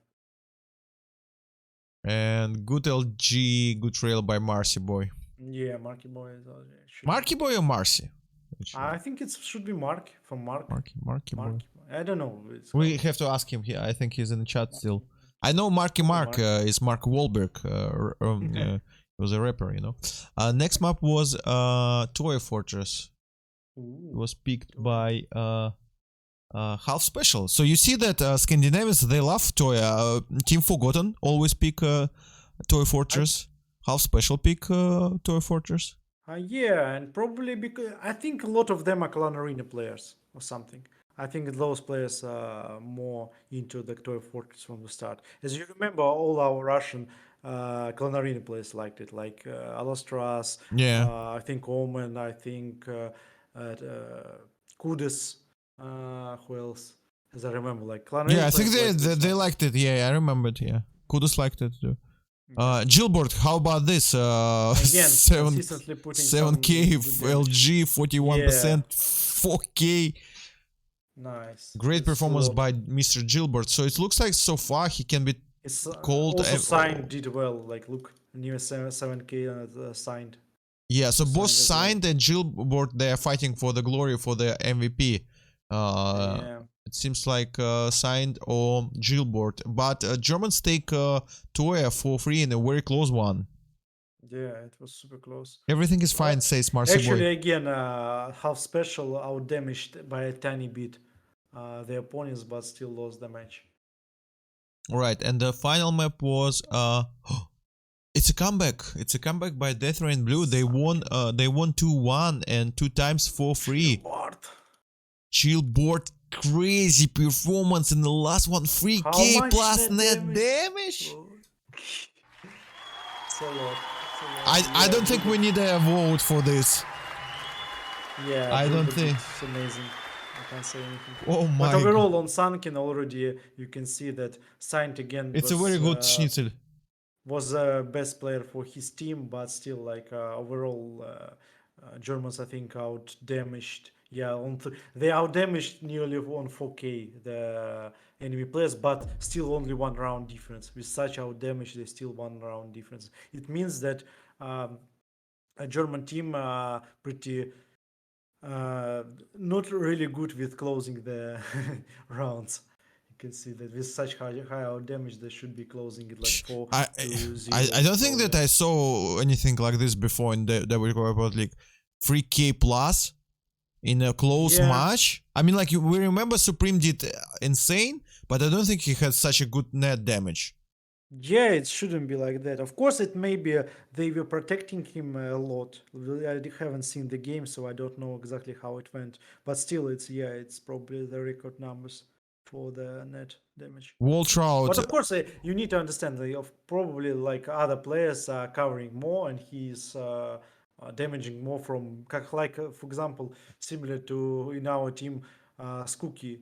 And good LG, good trail by Marcy Boy. Yeah, Marky Boy is Marky Boy or Marcy? I think it should be Mark from Mark. Marky Boy. I don't know. We have to ask him here. I think he's in the chat still. I know Marky Mark is Mark Wahlberg. He was a rapper, you know. Next map was Toy Fortress. It was picked by Half Special. So you see that Scandinavians, they love Toy. Team Forgotten always pick Toy Fortress. Half Special pick Toy Fortress. Yeah, and probably because I think a lot of them are Clan Arena players or something. I think those players are more into the Toy Fortress from the start. As you remember, all our Russian Clan Arena players liked it, like Alastras, Yeah. I think Omen, I think Kudus, who else? As I remember, like Clan Arena Yeah, I think players liked they this liked it. Yeah, I remembered. Yeah, Kudus liked it too. Gilbert, how about this? Again, 7 consistently putting 7K some good LG, 41%, 4K. Nice. Great It's a performance lot. by Mr. Gilbert. So it looks like so far he can be It's called. also signed did well. Like look, new 7K signed. Yeah, so both Signed as well. signed and Gilbert, they are fighting for the glory for the MVP. Yeah. It seems like signed or Gilbert, but Germans take Toya for free in a very close one. Yeah, it was super close. Everything is fine, says Marcy Actually, Boy. again, half special out damaged by a tiny bit the opponents, but still lost the match. Alright, and the final map was it's a comeback. It's a comeback by Death Rain Blue. They won 2-1 and 2 times for free. Chillboard, crazy performance in the last one. 3K plus net damage. It's a lot. I don't think we need a vote for this. Yeah, I don't think. It's amazing. I can't say anything. Oh my. But overall, on Sunken already, you can see that Saint again. It's a very good Schnitzel. Was the best player for his team, but still, like overall, Germans I think out damaged. Yeah, they out damaged nearly on 4K the enemy players, but still only one round difference. With such out damage, they still one round difference. It means that a German team pretty not really good with closing the rounds. You can see that with such high out damage, they should be closing it like 4-0. I don't think that I saw anything like this before in the WL League. 3K plus in a close match. I mean, like we remember Supreme did insane, but I don't think he had such a good net damage. Yeah, it shouldn't be like that. Of course, it may be they were protecting him a lot. I haven't seen the game, so I don't know exactly how it went. But still, it's probably the record numbers for the net damage. Waltrout. But of course, you need to understand that probably like other players are covering more, and he's damaging more from like for example, similar to in our team, Skooky.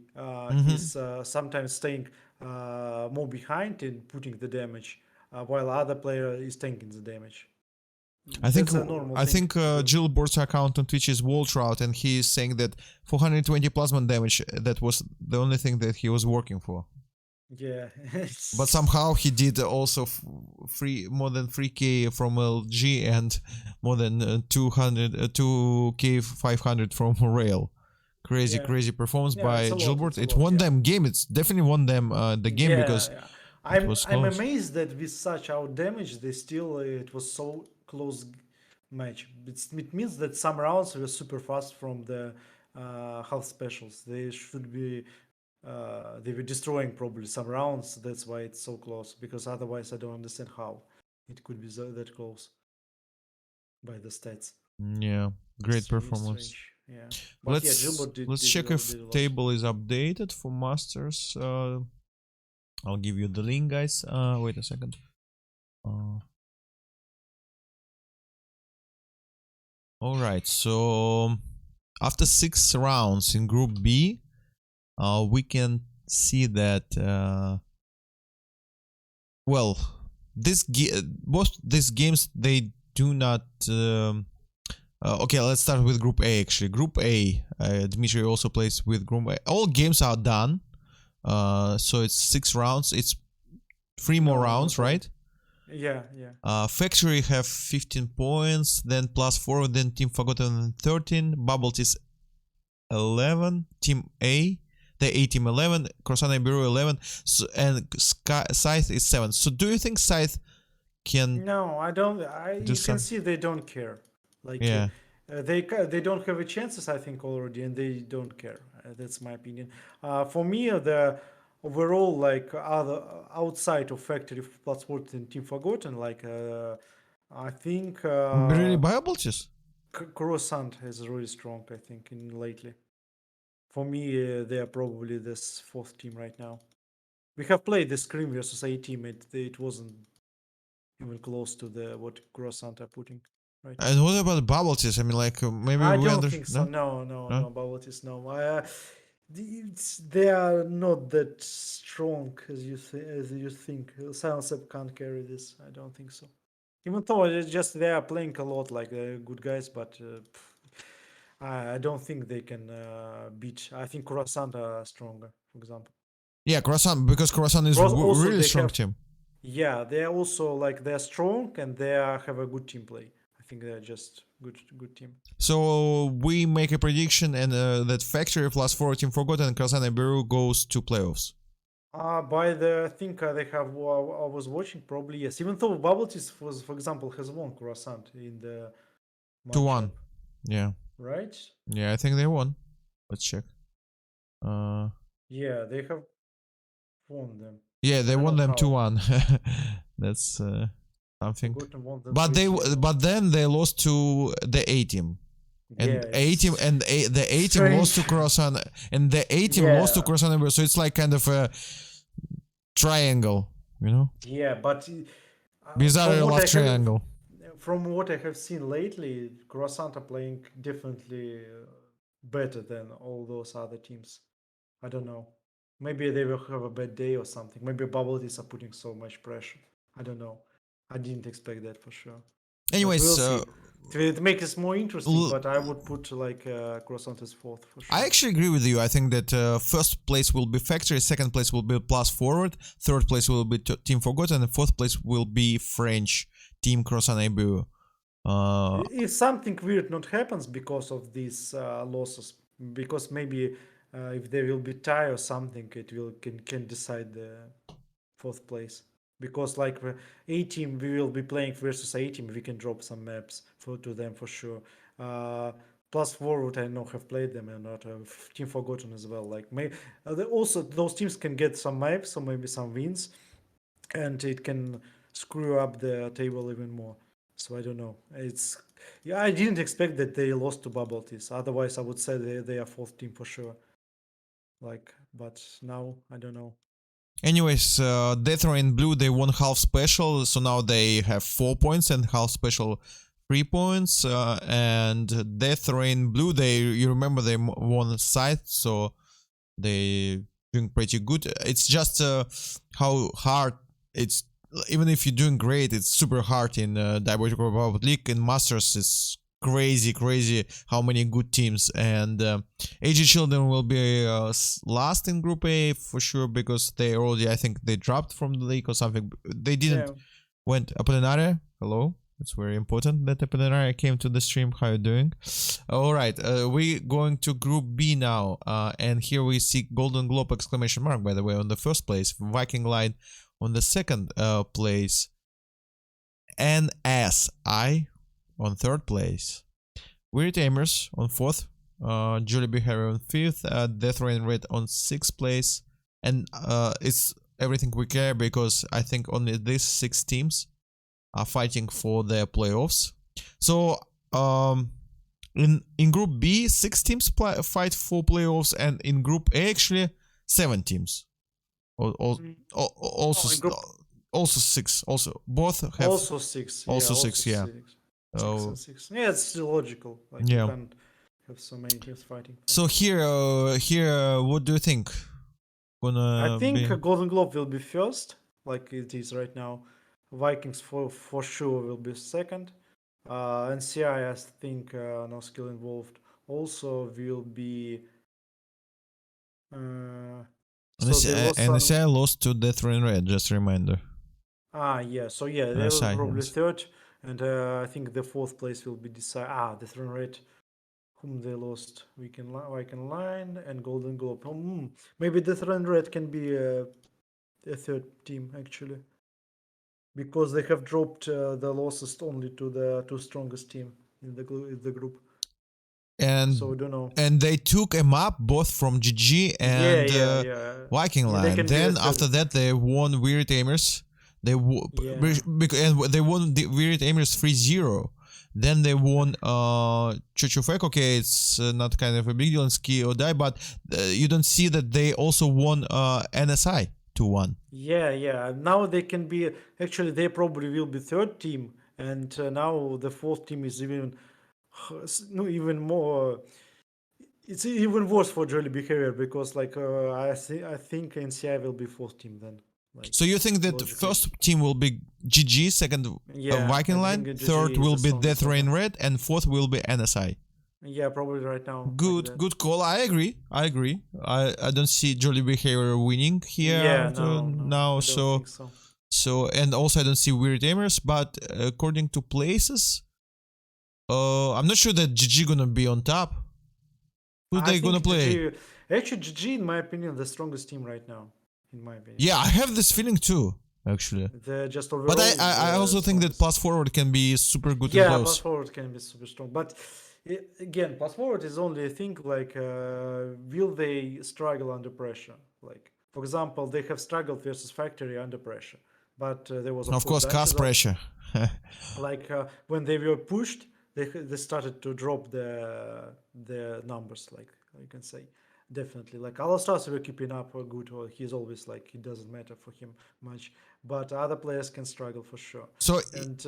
He's sometimes staying more behind and putting the damage, while other player is tanking the damage. I think Gilbert's account on Twitch is Waltrout, and he is saying that 420 plasma damage, that was the only thing that he was working for. Yeah. But somehow he did also more than 3K from LG and more than 2K 500 from Rail. Crazy performance by Gilbert. It won them game. It's definitely won them the game because I'm amazed that with such out damage, they still it was so close match. It means that some rounds were super fast from the half specials. They should be they were destroying probably some rounds. That's why it's so close. Because otherwise, I don't understand how it could be that close by the stats. Yeah, great Strange, performance. yeah. But yeah, Let's Gilbert let's did check well, if did a lot. table is updated for masters. I'll give you the link, guys. Wait a second. All right. So after 6 rounds in Group B, we can see that. Well, most these games they do not. Okay, let's start with Group A. Actually, Group A. Dmitry also plays with Group A. All games are done. So it's 6 rounds. It's 3 more No, rounds, not all. right? Yeah, yeah. Factory have 15 points, then +4, then Team Forgotten 13, Bubble is 11, Team A, the A team 11, Crossana Bureau 11, so, and Scythe is 7. So do you think Scythe can No, I don't. do You can some? see they don't care. Like Yeah. they don't have a chances, I think, already, and they don't care. That's my opinion. For me, the overall like other outside of Factory plus 14 Team Forgotten, like I think Really viabilities? Coruscant is really strong. I think in lately. For me, they are probably this fourth team right now. We have played the Scream versus A team. It wasn't even close to the what Coruscant are putting right now. And what about Bubble-Tees? I mean, like, maybe I we don't think so. No? No, no, No? no. Bubble-Tees, no. They are not that strong as you think. Silence Up can't carry this. I don't think so. Even though it's just they are playing a lot like good guys, but I don't think they can beat. I think Coruscant are stronger, for example. Yeah, Croissant, because Croissant is Also, really they strong have team. yeah, they are also like they're strong and have a good team play. I think they're just good team. So we make a prediction and that Factory +4 Team Forgotten and Croissant and Bureau goes to playoffs. By the I think they have. I was watching probably yes. Even though Bubble Tees was, for example, has won Croissant in the 2-1. matchup, Yeah. right? Yeah, I think they won. Let's check. Yeah, they have won them. Yeah, I they don't won know them how. 2-1. That's something. Forgotten won them But 3-0. but then they lost to the A team. And Yeah, A team it's and the A team lost to strange. Croissant and the A team lost to Yeah, Croissant and Bureau. So it's like kind of a triangle, you know? yeah, but from Bizarre what I love have triangle. from what I have seen lately, Croissant are playing definitely better than all those other teams. I don't know. Maybe they will have a bad day or something. Maybe Bubble Tees are putting so much pressure. I don't know. I didn't expect that for sure. But we'll Anyways, see. It makes it more interesting, but I would put like Croissant as fourth for sure. I actually agree with you. I think that first place will be Factory, second place will be +4, third place will be Team Forgotten, and fourth place will be French Team Croissant et Bureau. If something weird not happens because of these losses, because maybe if there will be tie or something, it will can decide the fourth place. Because like A team, we will be playing versus A team. We can drop some maps to them for sure. +4 would I know have played them and not Team Forgotten as well. Like also those teams can get some maps or maybe some wins, and it can screw up the table even more. So I don't know. I didn't expect that they lost to Bubble Tees. Otherwise, I would say they are fourth team for sure. Like, but now I don't know. Anyways, Death Rain Blue, they won half special, so now they have 4 points and half special 3 points. And Death Rain Blue, you remember they won Scythe, so they doing pretty good. It's just how hard it's. Even if you're doing great, it's super hard in Diabotical League. In Masters, it's crazy how many good teams. And AG Children will be last in Group A for sure, because they already, I think they dropped from the league or something. They didn't went Apollinaria. Hello. It's very important that Apollinaria came to the stream. How you doing? All right, we going to Group B now, and here we see Golden Globe exclamation mark, by the way, on the first place, Viking Line on the second place, NSI on third place, Weird Tamers on fourth, Jollibee Harry on 5th, Death Rain Red on 6th place, and it's everything we care because I think only these 6 teams are fighting for their playoffs. So in Group B, 6 teams fight for playoffs, and in Group A actually 7 teams. Also 6. Also both have also 6. also yeah, 6. Yeah. 6 and 6. Yeah, it's still logical. Like Yeah. you can't have so many teams fighting. So here, what do you think? I think Be... Golden Globe will be first, like it is right now. Vikings for sure will be second. NCI, I think, no skill involved, also will be. NSI lost to Death Rain Red, just a reminder. Yeah, so yeah, they will probably third, and I think the 4th place will be decided. The Throne Red, whom they lost, Viking Line and Golden Globe. Maybe the Throne Red can be a 3rd team actually, because they have dropped the losses only to the 2 strongest team in the group. And so I don't know. And they took a map both from GG and Viking Line. Then after that they won Weird Aimers. They won the Weird Aimers 3-0. Then they won Church of Echo. Okay, it's not kind of a big deal in Ski or Die, but you don't see that they also won NSI 2-1. Yeah. Now they can be, actually they probably will be 3rd team, and now the 4th team is even more. It's even worse for Jolly Behavior because like I think NCI will be 4th team then. Like, so you think that first team will be GG, second Viking Line, 3rd will be Death Rain Red, and 4th will be NSI? Yeah, probably right now. Good call. I agree. I don't see Jolly Behavior winning here. No, so and also I don't see Weird Aimers, but according to places, I'm not sure that GG gonna be on top. Who they gonna play? Actually, GG, in my opinion, the strongest team right now. In my opinion. Yeah, I have this feeling too, actually. Just but I also think that Plus Forward can be super good in close. Yeah, Plus Forward can be super strong. But again, Plus Forward is only a thing like, will they struggle under pressure? Like, for example, they have struggled versus Factory under pressure. But there was of course cost pressure. Like when they were pushed, they started to drop the numbers, like you can say. Definitely, like Alastras were keeping up good, or he's always like, it doesn't matter for him much, but other players can struggle for sure. So and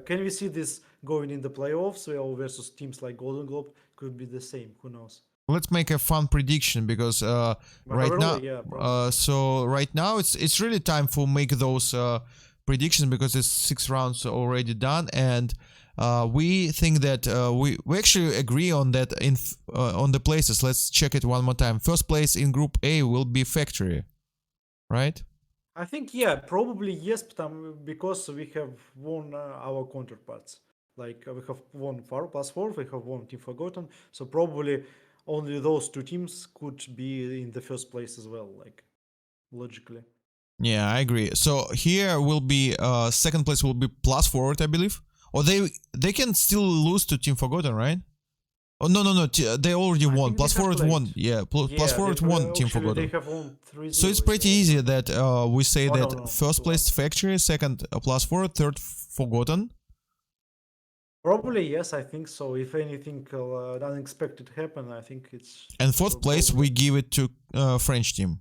can we see this going in the playoffs or versus teams like Golden Globe? Could be the same, who knows. Let's make a fun prediction because right now it's really time for make those predictions because it's 6 rounds already done, and we think that we actually agree on that on the places. Let's check it one more time. First place in Group A will be Factory, right? I think probably yes, because we have won our counterparts. Like we have won Plus 4, we have won Team Forgotten, so probably only those 2 teams could be in the first place as well, like logically. Yeah, I agree. So here will be second place will be Plus Forward, I believe. Or they can still lose to Team Forgotten, right? Oh no, they already won. Plus Forward won. Yeah, Plus Forward won Team Forgotten. They have won 3-0. So it's pretty easy that we say that first place Factory, second Plus Forward, third Forgotten. Probably yes, I think so. If anything unexpected happen, I think it's. And fourth place we give it to French team.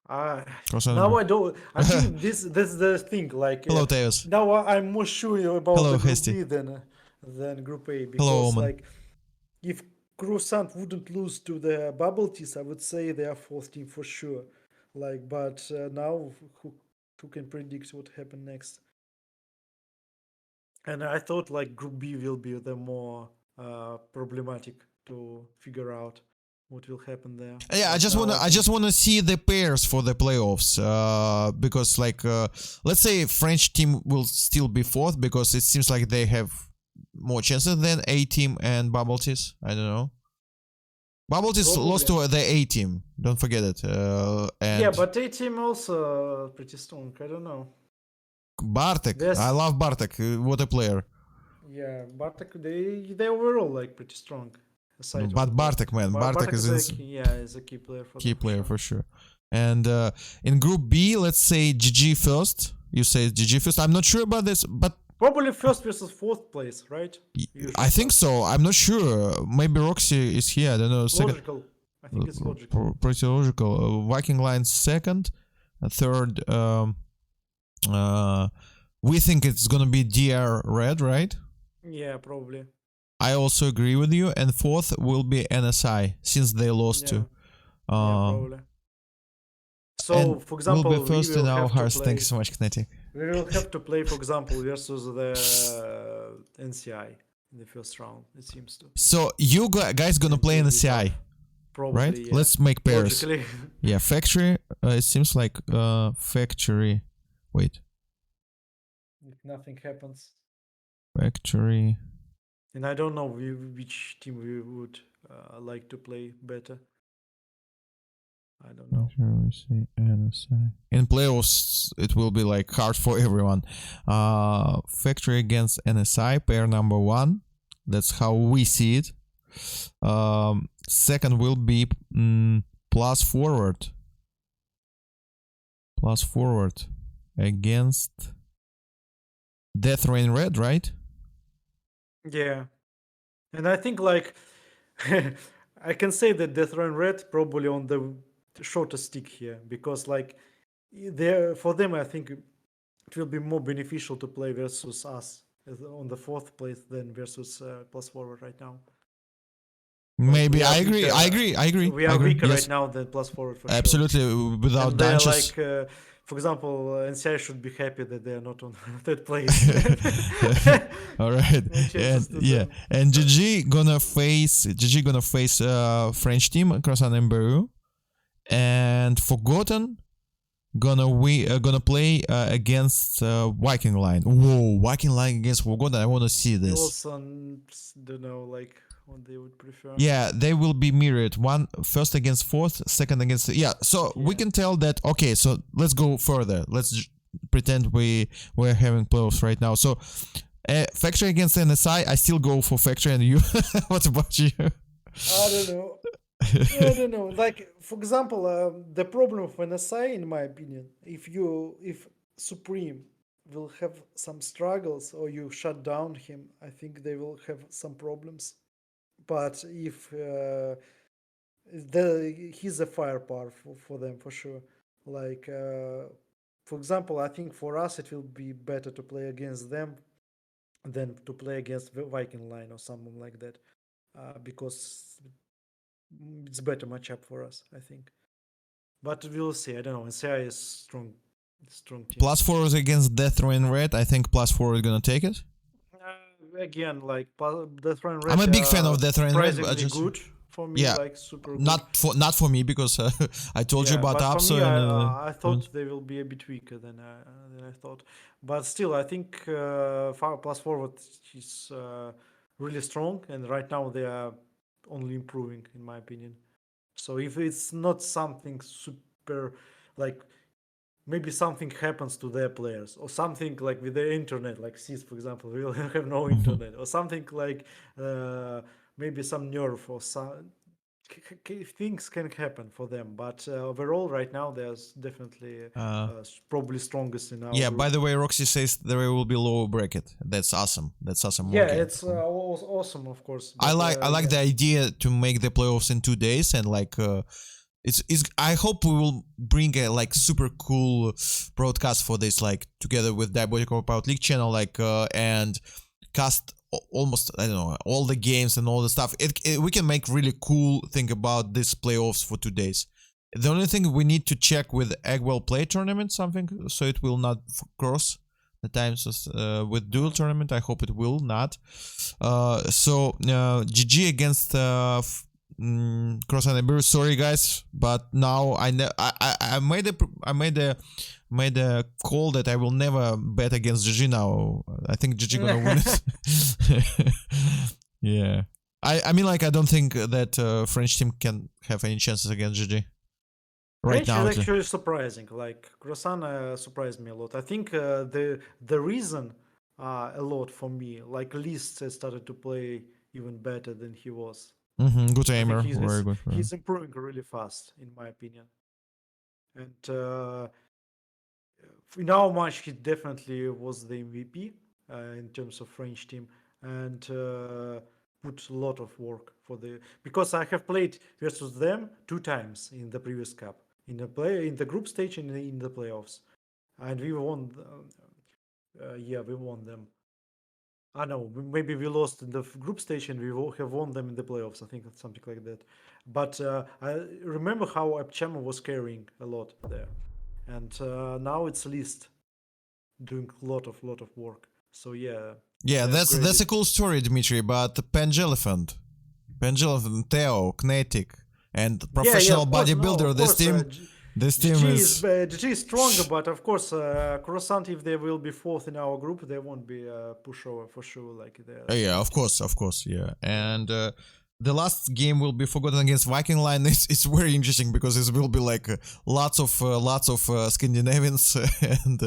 Now I don't. I think this is the thing. Like hello, Teos. Now I'm more sure about the Group B than Group A, because like if Croissant wouldn't lose to the Bubble Teas, I would say they are 4th team for sure. Like, but now who can predict what happened next? And I thought like Group B will be the more problematic to figure out what will happen there. Yeah, I just wanna see the pairs for the playoffs, because like let's say French team will still be 4th because it seems like they have more chances than A team and Bubble Teas. I don't know. Bubble Teas lost to the A team. Don't forget it. Yeah, but A team also pretty strong. I don't know. Bartek, I love Bartek. What a player. Yeah, Bartek. They overall like pretty strong. aside of But the Bartek, man, Bartek Bartek is is in a key player for key them, player sure. for sure. And in Group B, let's say GG first. You say GG first. I'm not sure about this, but Probably first versus fourth place, right? I think so. I'm not sure. Maybe Roxy is here. I don't know. Second, Logical. I think it's logical. pretty logical. Viking Line second, third. We think it's gonna be DR Red, right? Yeah, probably. I also agree with you. And fourth will be NSI since they lost Yeah. to. Yeah, probably. So, And for we'll be example, we first in will our have to hearts. play. Thank you so much, Kinetic. We will have to play, for example, versus the NCI in the first round. It seems to. So you guys gonna And play in will the be CI, tough. Probably, right? yeah. Let's make pairs. Logically. Yeah, factory. It seems like factory. Wait, If nothing happens. factory. And I don't know which team we would like to play better. I don't know. Factory, we say NSI. In playoffs, it will be like hard for everyone. Factory against NSI, pair number one. That's how we see it. Second will be plus forward. Plus forward against Death Rain Red, right? Yeah. And I think like I can say that Death Run Red probably on the shortest stick here because like for them I think it will be more beneficial to play versus us on the fourth place than versus plus forward right now. Like, Maybe we I are agree. weaker- I agree. I agree. We I are agree. weaker Yes, right now than plus forward for sure. absolutely. Without And they're dunches. like, for example, NCI should be happy that they are not on third place. All right. No chances And to yeah, them. and GG gonna face French team Croissant and Beru, and Forgotten gonna play against Viking Line. Whoa, Viking Line against Forgotten. I want to see They this. also don't know like what they would prefer. Yeah, they will be mirrored. One first against fourth, second against yeah. So we Yeah. can tell that. Okay, so let's go further. Let's pretend we're having playoffs right now. So Factory against NSI, I still go for Factory. And you, what about you? I don't know. I don't know. Like for example, the problem of NSI, in my opinion, if Supreme will have some struggles or you shut down him, I think they will have some problems. But if he's a firepower for them for sure. Like for example, I think for us it will be better to play against them than to play against Viking Line or someone like that, because it's better matchup for us, I think. But we'll see. I don't know. NCI is strong team. Plus four is against Death Rain Red. I think plus four is gonna take it. Again, like Death Run Red. I'm a big fan of Death Rain Red, but Surprisingly just good for me. yeah, Like super good. not for me because I told you about but for Apso me, and I thought they will be a bit weaker than I thought. But still, I think plus forward is really strong, and right now they are only improving, in my opinion. So if it's not something super, like maybe something happens to their players, or something like with the internet, like CIS, for example, will have no internet, or something like maybe some nerf or some things can happen for them. But overall, right now, there's definitely probably strongest in our yeah. group. By the way, Roxy says there will be lower bracket. That's awesome. That's awesome. Yeah, Okay. it's awesome, of course. I But, like the yeah. idea to make the playoffs in 2 days and like it's I hope we will bring a like super cool broadcast for this, like together with Diabotical Power League channel, like and cast almost I don't know all the games and all the stuff. We can make really cool thing about this playoffs for 2 days. The only thing we need to check with Eggwell Play Tournament something so it will not cross the times with dual tournament. I hope it will not. So GG against Cross and Iberu. Sorry guys, but now I made a call that I will never bet against GG now. I think GG gonna win it. Yeah. I mean like I don't think that French team can have any chances against GG. Right French now. is actually surprising. Like Croissant surprised me a lot. I think the reason a lot for me, like Liszt started to play even better than he was. Good I think aimer, very good. he's improving really fast, in my opinion. And in our match, he definitely was the MVP in terms of French team, and put a lot of work for the, because I have played versus them 2 times in the previous cup, in the group stage and in the playoffs, and we won. Yeah, we won them. I know, maybe we lost in the group stage and we have won them in the playoffs. I think it's something like that. But I remember how Abchama was carrying a lot there, and now it's List doing lot of work. So yeah, Yeah, they that's a upgraded. cool story, Dmitry. But Pangelephant, Theo, Kinetic, and Yeah, professional of course, no, bodybuilder. of course. This team GG is. is stronger, but of course, Croissant, if they will be fourth in our group, they won't be a pushover for sure, like they're Yeah, second team. of course, yeah. Yeah. And the last game will be Forgotten against Viking Line. It's very interesting because it will be like lots of Scandinavians and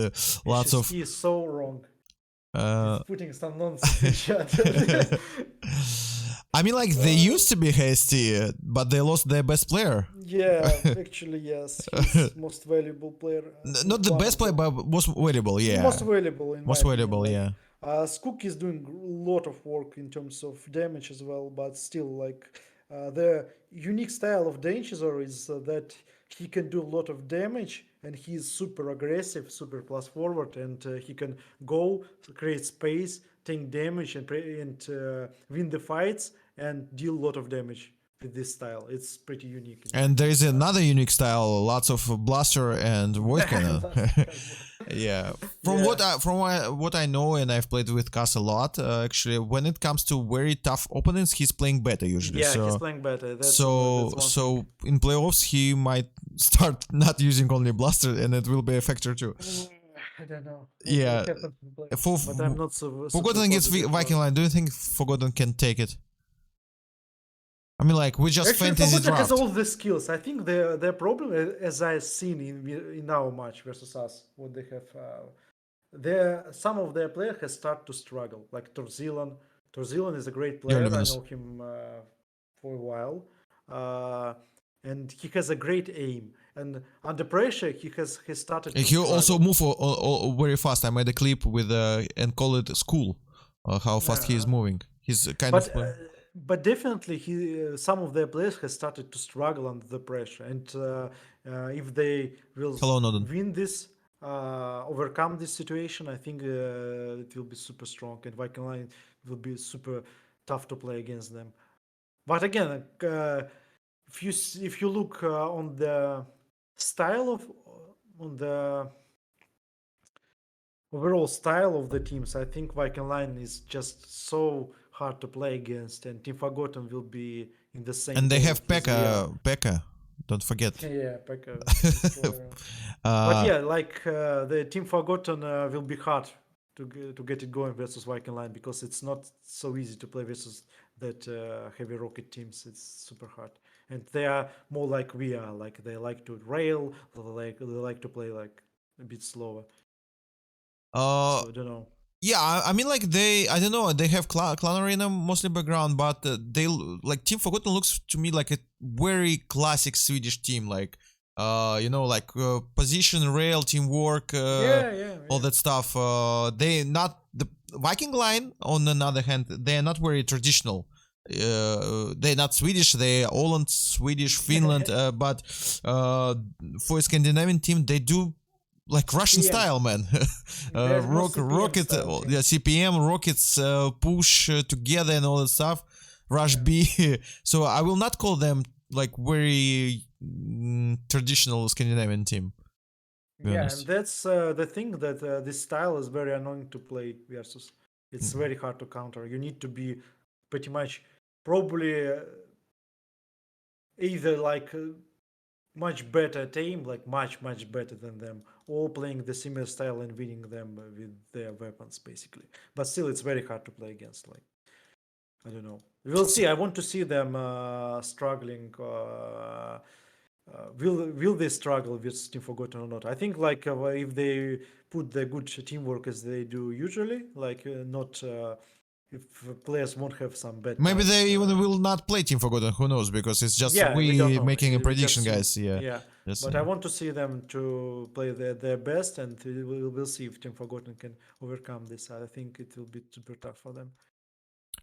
lots of. He is so wrong. He's Uh, putting some nonsense in chat. I mean, like they used to be hasty, but they lost their best player. Yeah, actually, yes, he's most valuable player. I think Not the one best of player, them. but most valuable. Most Yeah, valuable in my most opinion. valuable. Like, Yeah. Skook is doing a lot of work in terms of damage as well, but still, like, the unique style of Danchizor is that he can do a lot of damage and he's super aggressive, super plus forward, and he can go, create space, take damage, and win the fights and deal a lot of damage with this style. It's pretty unique in my And there is opinion. another unique style, lots of blaster and void cannon. Yeah, from Yeah. what I know, and I've played with Cass a lot. Actually, when it comes to very tough opponents, he's playing better usually. Yeah, he's playing better. That's one thing. In playoffs, he might start not using only blaster, and it will be a factor too. I don't know what will Yeah, happen in for playoffs, but I'm not so super Forgotten against positive Viking about it. Line, do you think Forgotten can take it? I mean, like we just Actually, fantasy Forgotten has draft. all the skills. I think their problem, as I've seen in our match versus us, what they have, some of their players has started to struggle. Like Torzilan. Torzilan is a great You're player. I luminous. know him for a while, uh, and he has a great aim. And under pressure, he started to He also struggle. move very fast. I made a clip with and call it school. How fast he is Uh, moving. He's kind but of. but definitely some of their players has started to struggle under the pressure, and if they will Hello, Noden. win this, overcome this situation, I think it will be super strong, and Viking Line will be super tough to play against them. But again, if you look on the style of on the overall style of the teams, I think Viking Line is just so hard to play against, and Team Forgotten will be in the same And they boat have as we are. Pekka. Don't forget. Yeah, Pekka Destroyer. But uh, yeah, like the Team Forgotten will be hard to get it going versus Viking Line, because it's not so easy to play versus that heavy rocket teams. It's super hard, and they are more like we are. Like they like to rail, they like to play like a bit slower. uh, So I don't know. yeah, I mean, like I don't know, they have Clan Arena mostly background, but like Team Forgotten looks to me like a very classic Swedish team, like like position, rail, teamwork, Yeah, yeah, all yeah. that stuff. They not the Viking Line. On the other hand, they are not very traditional. They're not Swedish. They're Holland, Swedish, Finland. But for a Scandinavian team, they do like Russian CPM. style, man. They're more CPM Rocket, style yeah, teams. CPM, rockets push together and all that stuff. Rush Yeah. B. So I will not call them like very traditional Scandinavian team. To be Yeah, and honest. that's the thing, that this style is very annoying to play versus. It's Mm. very hard to counter. You need to be pretty much probably either like much better team, like much better than them, or playing the similar style and winning them with their weapons, basically. But still, it's very hard to play against. Like, I don't know. We'll So, see. I want to see them struggling. Will they struggle with Team Forgotten or not? I think like if they put the good teamwork as they do usually, like not if players won't have some bad. Maybe cards, they even will not play Team Forgotten. Who knows? Because it's just yeah, we don't know. making a We prediction, just guys. see. Yeah. Yeah. Just But saying. I want to see them to play their best, and we'll see if Team Forgotten can overcome this. I think it will be super tough for them.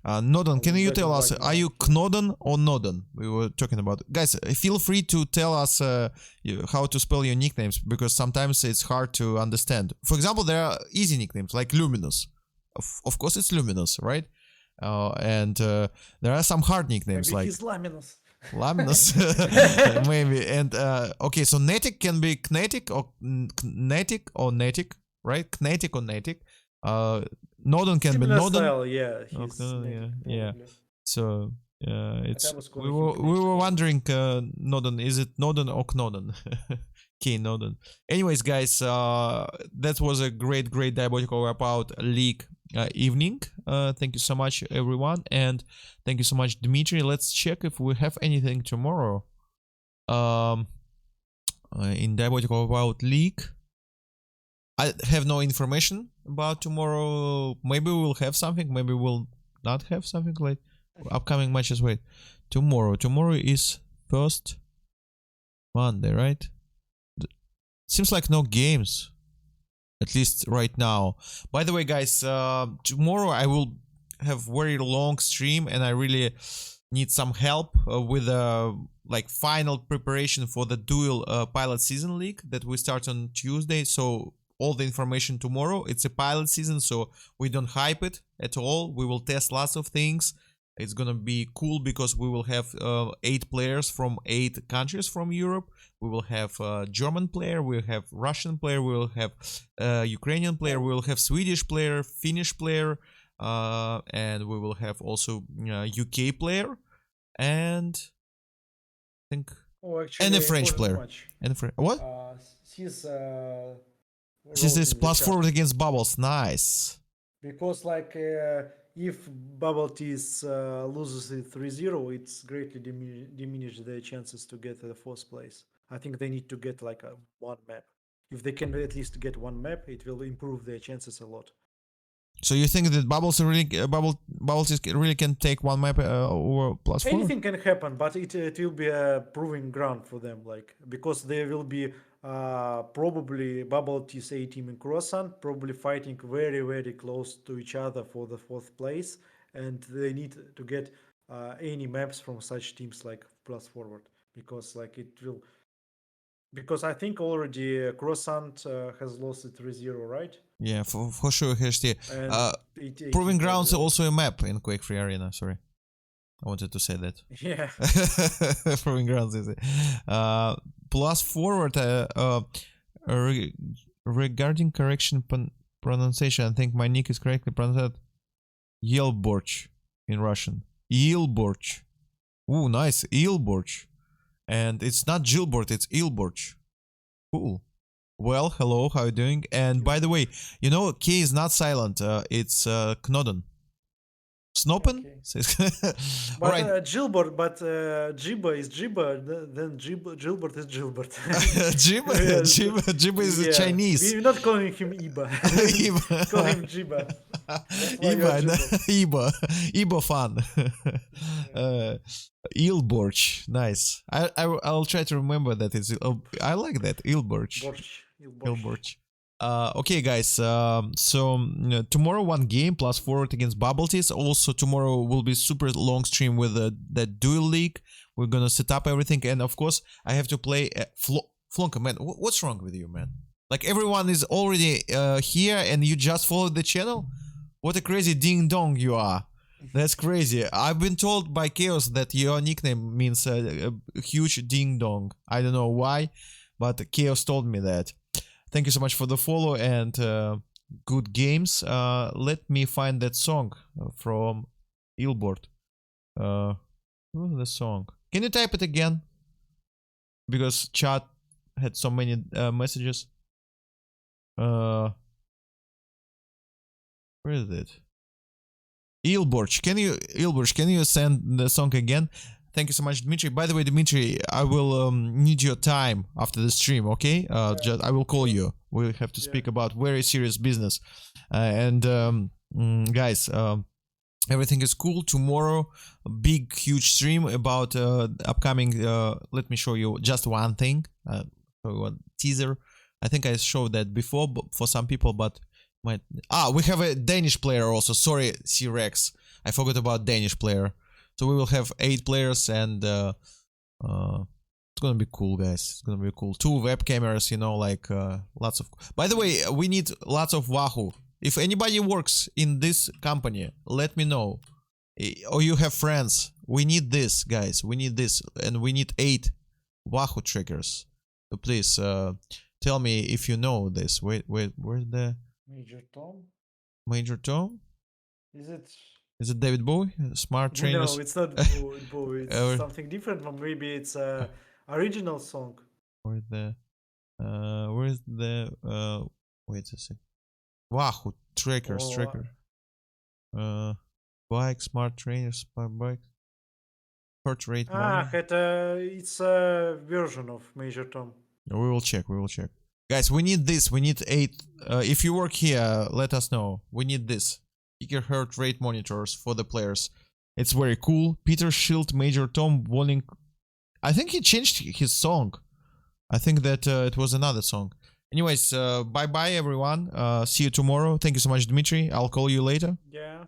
Nodon, can you Black tell and us, white are you now, yeah. Knodon or Nodon? We were talking about. Guys, feel free to tell us how to spell your nicknames, because sometimes it's hard to understand. For example, there are easy nicknames like Luminous. Of course, it's Luminous, right? And there are some hard nicknames Maybe like he's Laminus. Laminus, maybe. And okay, so Netic can be Knetic or Knetic or Netic, right? Knetic or Netic. Nodon can be Similar Nodon. style, yeah. Oh, He's yeah, yeah. probably. So But I it's was we calling were him we were Knetic. wondering, Nodon, is it Nodon or Knodon? K Nodon. Anyways, guys, that was a great Diabotical Wipeout League evening. Thank you so much, everyone, and thank you so much, Dmitry. Let's check if we have anything tomorrow. In Diabotical Wipeout League, I have no information about tomorrow. Maybe we'll have something. Maybe we'll not have something like upcoming matches. Wait, tomorrow is first Monday, right? Seems like no games, at least right now. By the way, guys, tomorrow I will have very long stream, and I really need some help with like final preparation for the dual pilot season league that we start on Tuesday. So all the information tomorrow. It's a pilot season, so we don't hype it at all. We will test lots of things. It's gonna be cool because we will have 8 players from 8 countries from Europe. We will have German player, we'll have Russian player, we will have Ukrainian player, we will have Swedish player, Finnish player, and we will have also UK player, and I think and a French player. And what? He's This is +4 against Bubbles. Nice. Because like if Bubble Teeth loses it 3-0, it's greatly diminished their chances to get the 4th place. I think they need to get like one map. If they can at least get one map, it will improve their chances a lot. So you think that Bubbles really really can take one map over +4? Anything can happen, but it will be a proving ground for them, like because there will be probably Bubble Teeth A team and Croissant probably fighting very close to each other for the 4th place, and they need to get any maps from such teams like +forward, because like it will. Because I think already Croissant has lost it 3-0, right? Yeah, for sure. Proving Grounds also a map in Quake Free Arena. Sorry, I wanted to say that. Yeah. Proving Grounds is it. +forward. Regarding correction pronunciation, I think my nick is correctly pronounced Yelborch in Russian. Yelborch. Ooh, nice. Yelborch. And it's not Gilbert, it's Ilborch. Cool. Well, hello, how are you doing? And by the way, you know, K is not silent. It's Knodon. Snopen? Okay. But Alright. Gilbert, but Jiba is Jiba, then Gilbert is Gilbert. Jiba is Chinese. We're not calling him Iba. Iba. Call him Jiba. Iba fun. Ilborch, nice. I'll try to remember that. I like that. Ilborch. Ilborch. Okay, guys. So tomorrow one game +forward against Bubble Teeth. Also tomorrow will be super long stream with that dual league. We're gonna set up everything, and of course I have to play Flonka. Man, what's wrong with you, man? Like everyone is already here, and you just followed the channel. What a crazy ding dong you are. That's crazy. I've been told by Chaos that your nickname means a huge ding dong. I don't know why, but Chaos told me that. Thank you so much for the follow and good games. Let me find that song from Ilbort. What's the song? Can you type it again? Because chat had so many messages. Where is it? Ilborch, can you send the song again? Thank you so much, Dmitry. By the way, Dmitry, I will need your time after the stream, okay? I will call you. We'll have to speak about very serious business. Guys, Everything is cool. Tomorrow, a big, huge stream about upcoming. Let me show you just one thing. One teaser. I think I showed that before for some people, but might. We have a Danish player also. Sorry, C-Rex. I forgot about Danish player. So we will have 8 players, and it's gonna be cool, guys. It's gonna be cool. 2 web cameras, you know, like lots of. By the way, we need lots of Wahoo. If anybody works in this company, let me know. Or you have friends. We need this, guys. We need this. And we need 8 Wahoo triggers. So please tell me if you know this. Wait, where's the Major Tom? Major Tom? Is it? Is it David Bowie? Smart Trainers? No, it's not Bowie. It's something different. Or maybe it's a original song. Where's the wait a sec. Wahoo trackers, bike, smart trainers, smart bike, heart rate monitor. It's a version of Major Tom. We will check. Guys, we need this. We need 8. If you work here, let us know. We need this. Bigger heart rate monitors for the players. It's very cool. Peter Schild, Major Tom, Walling. I think he changed his song. I think that it was another song. Anyways, bye-bye, everyone. See you tomorrow. Thank you so much, Dmitry. I'll call you later. Yeah.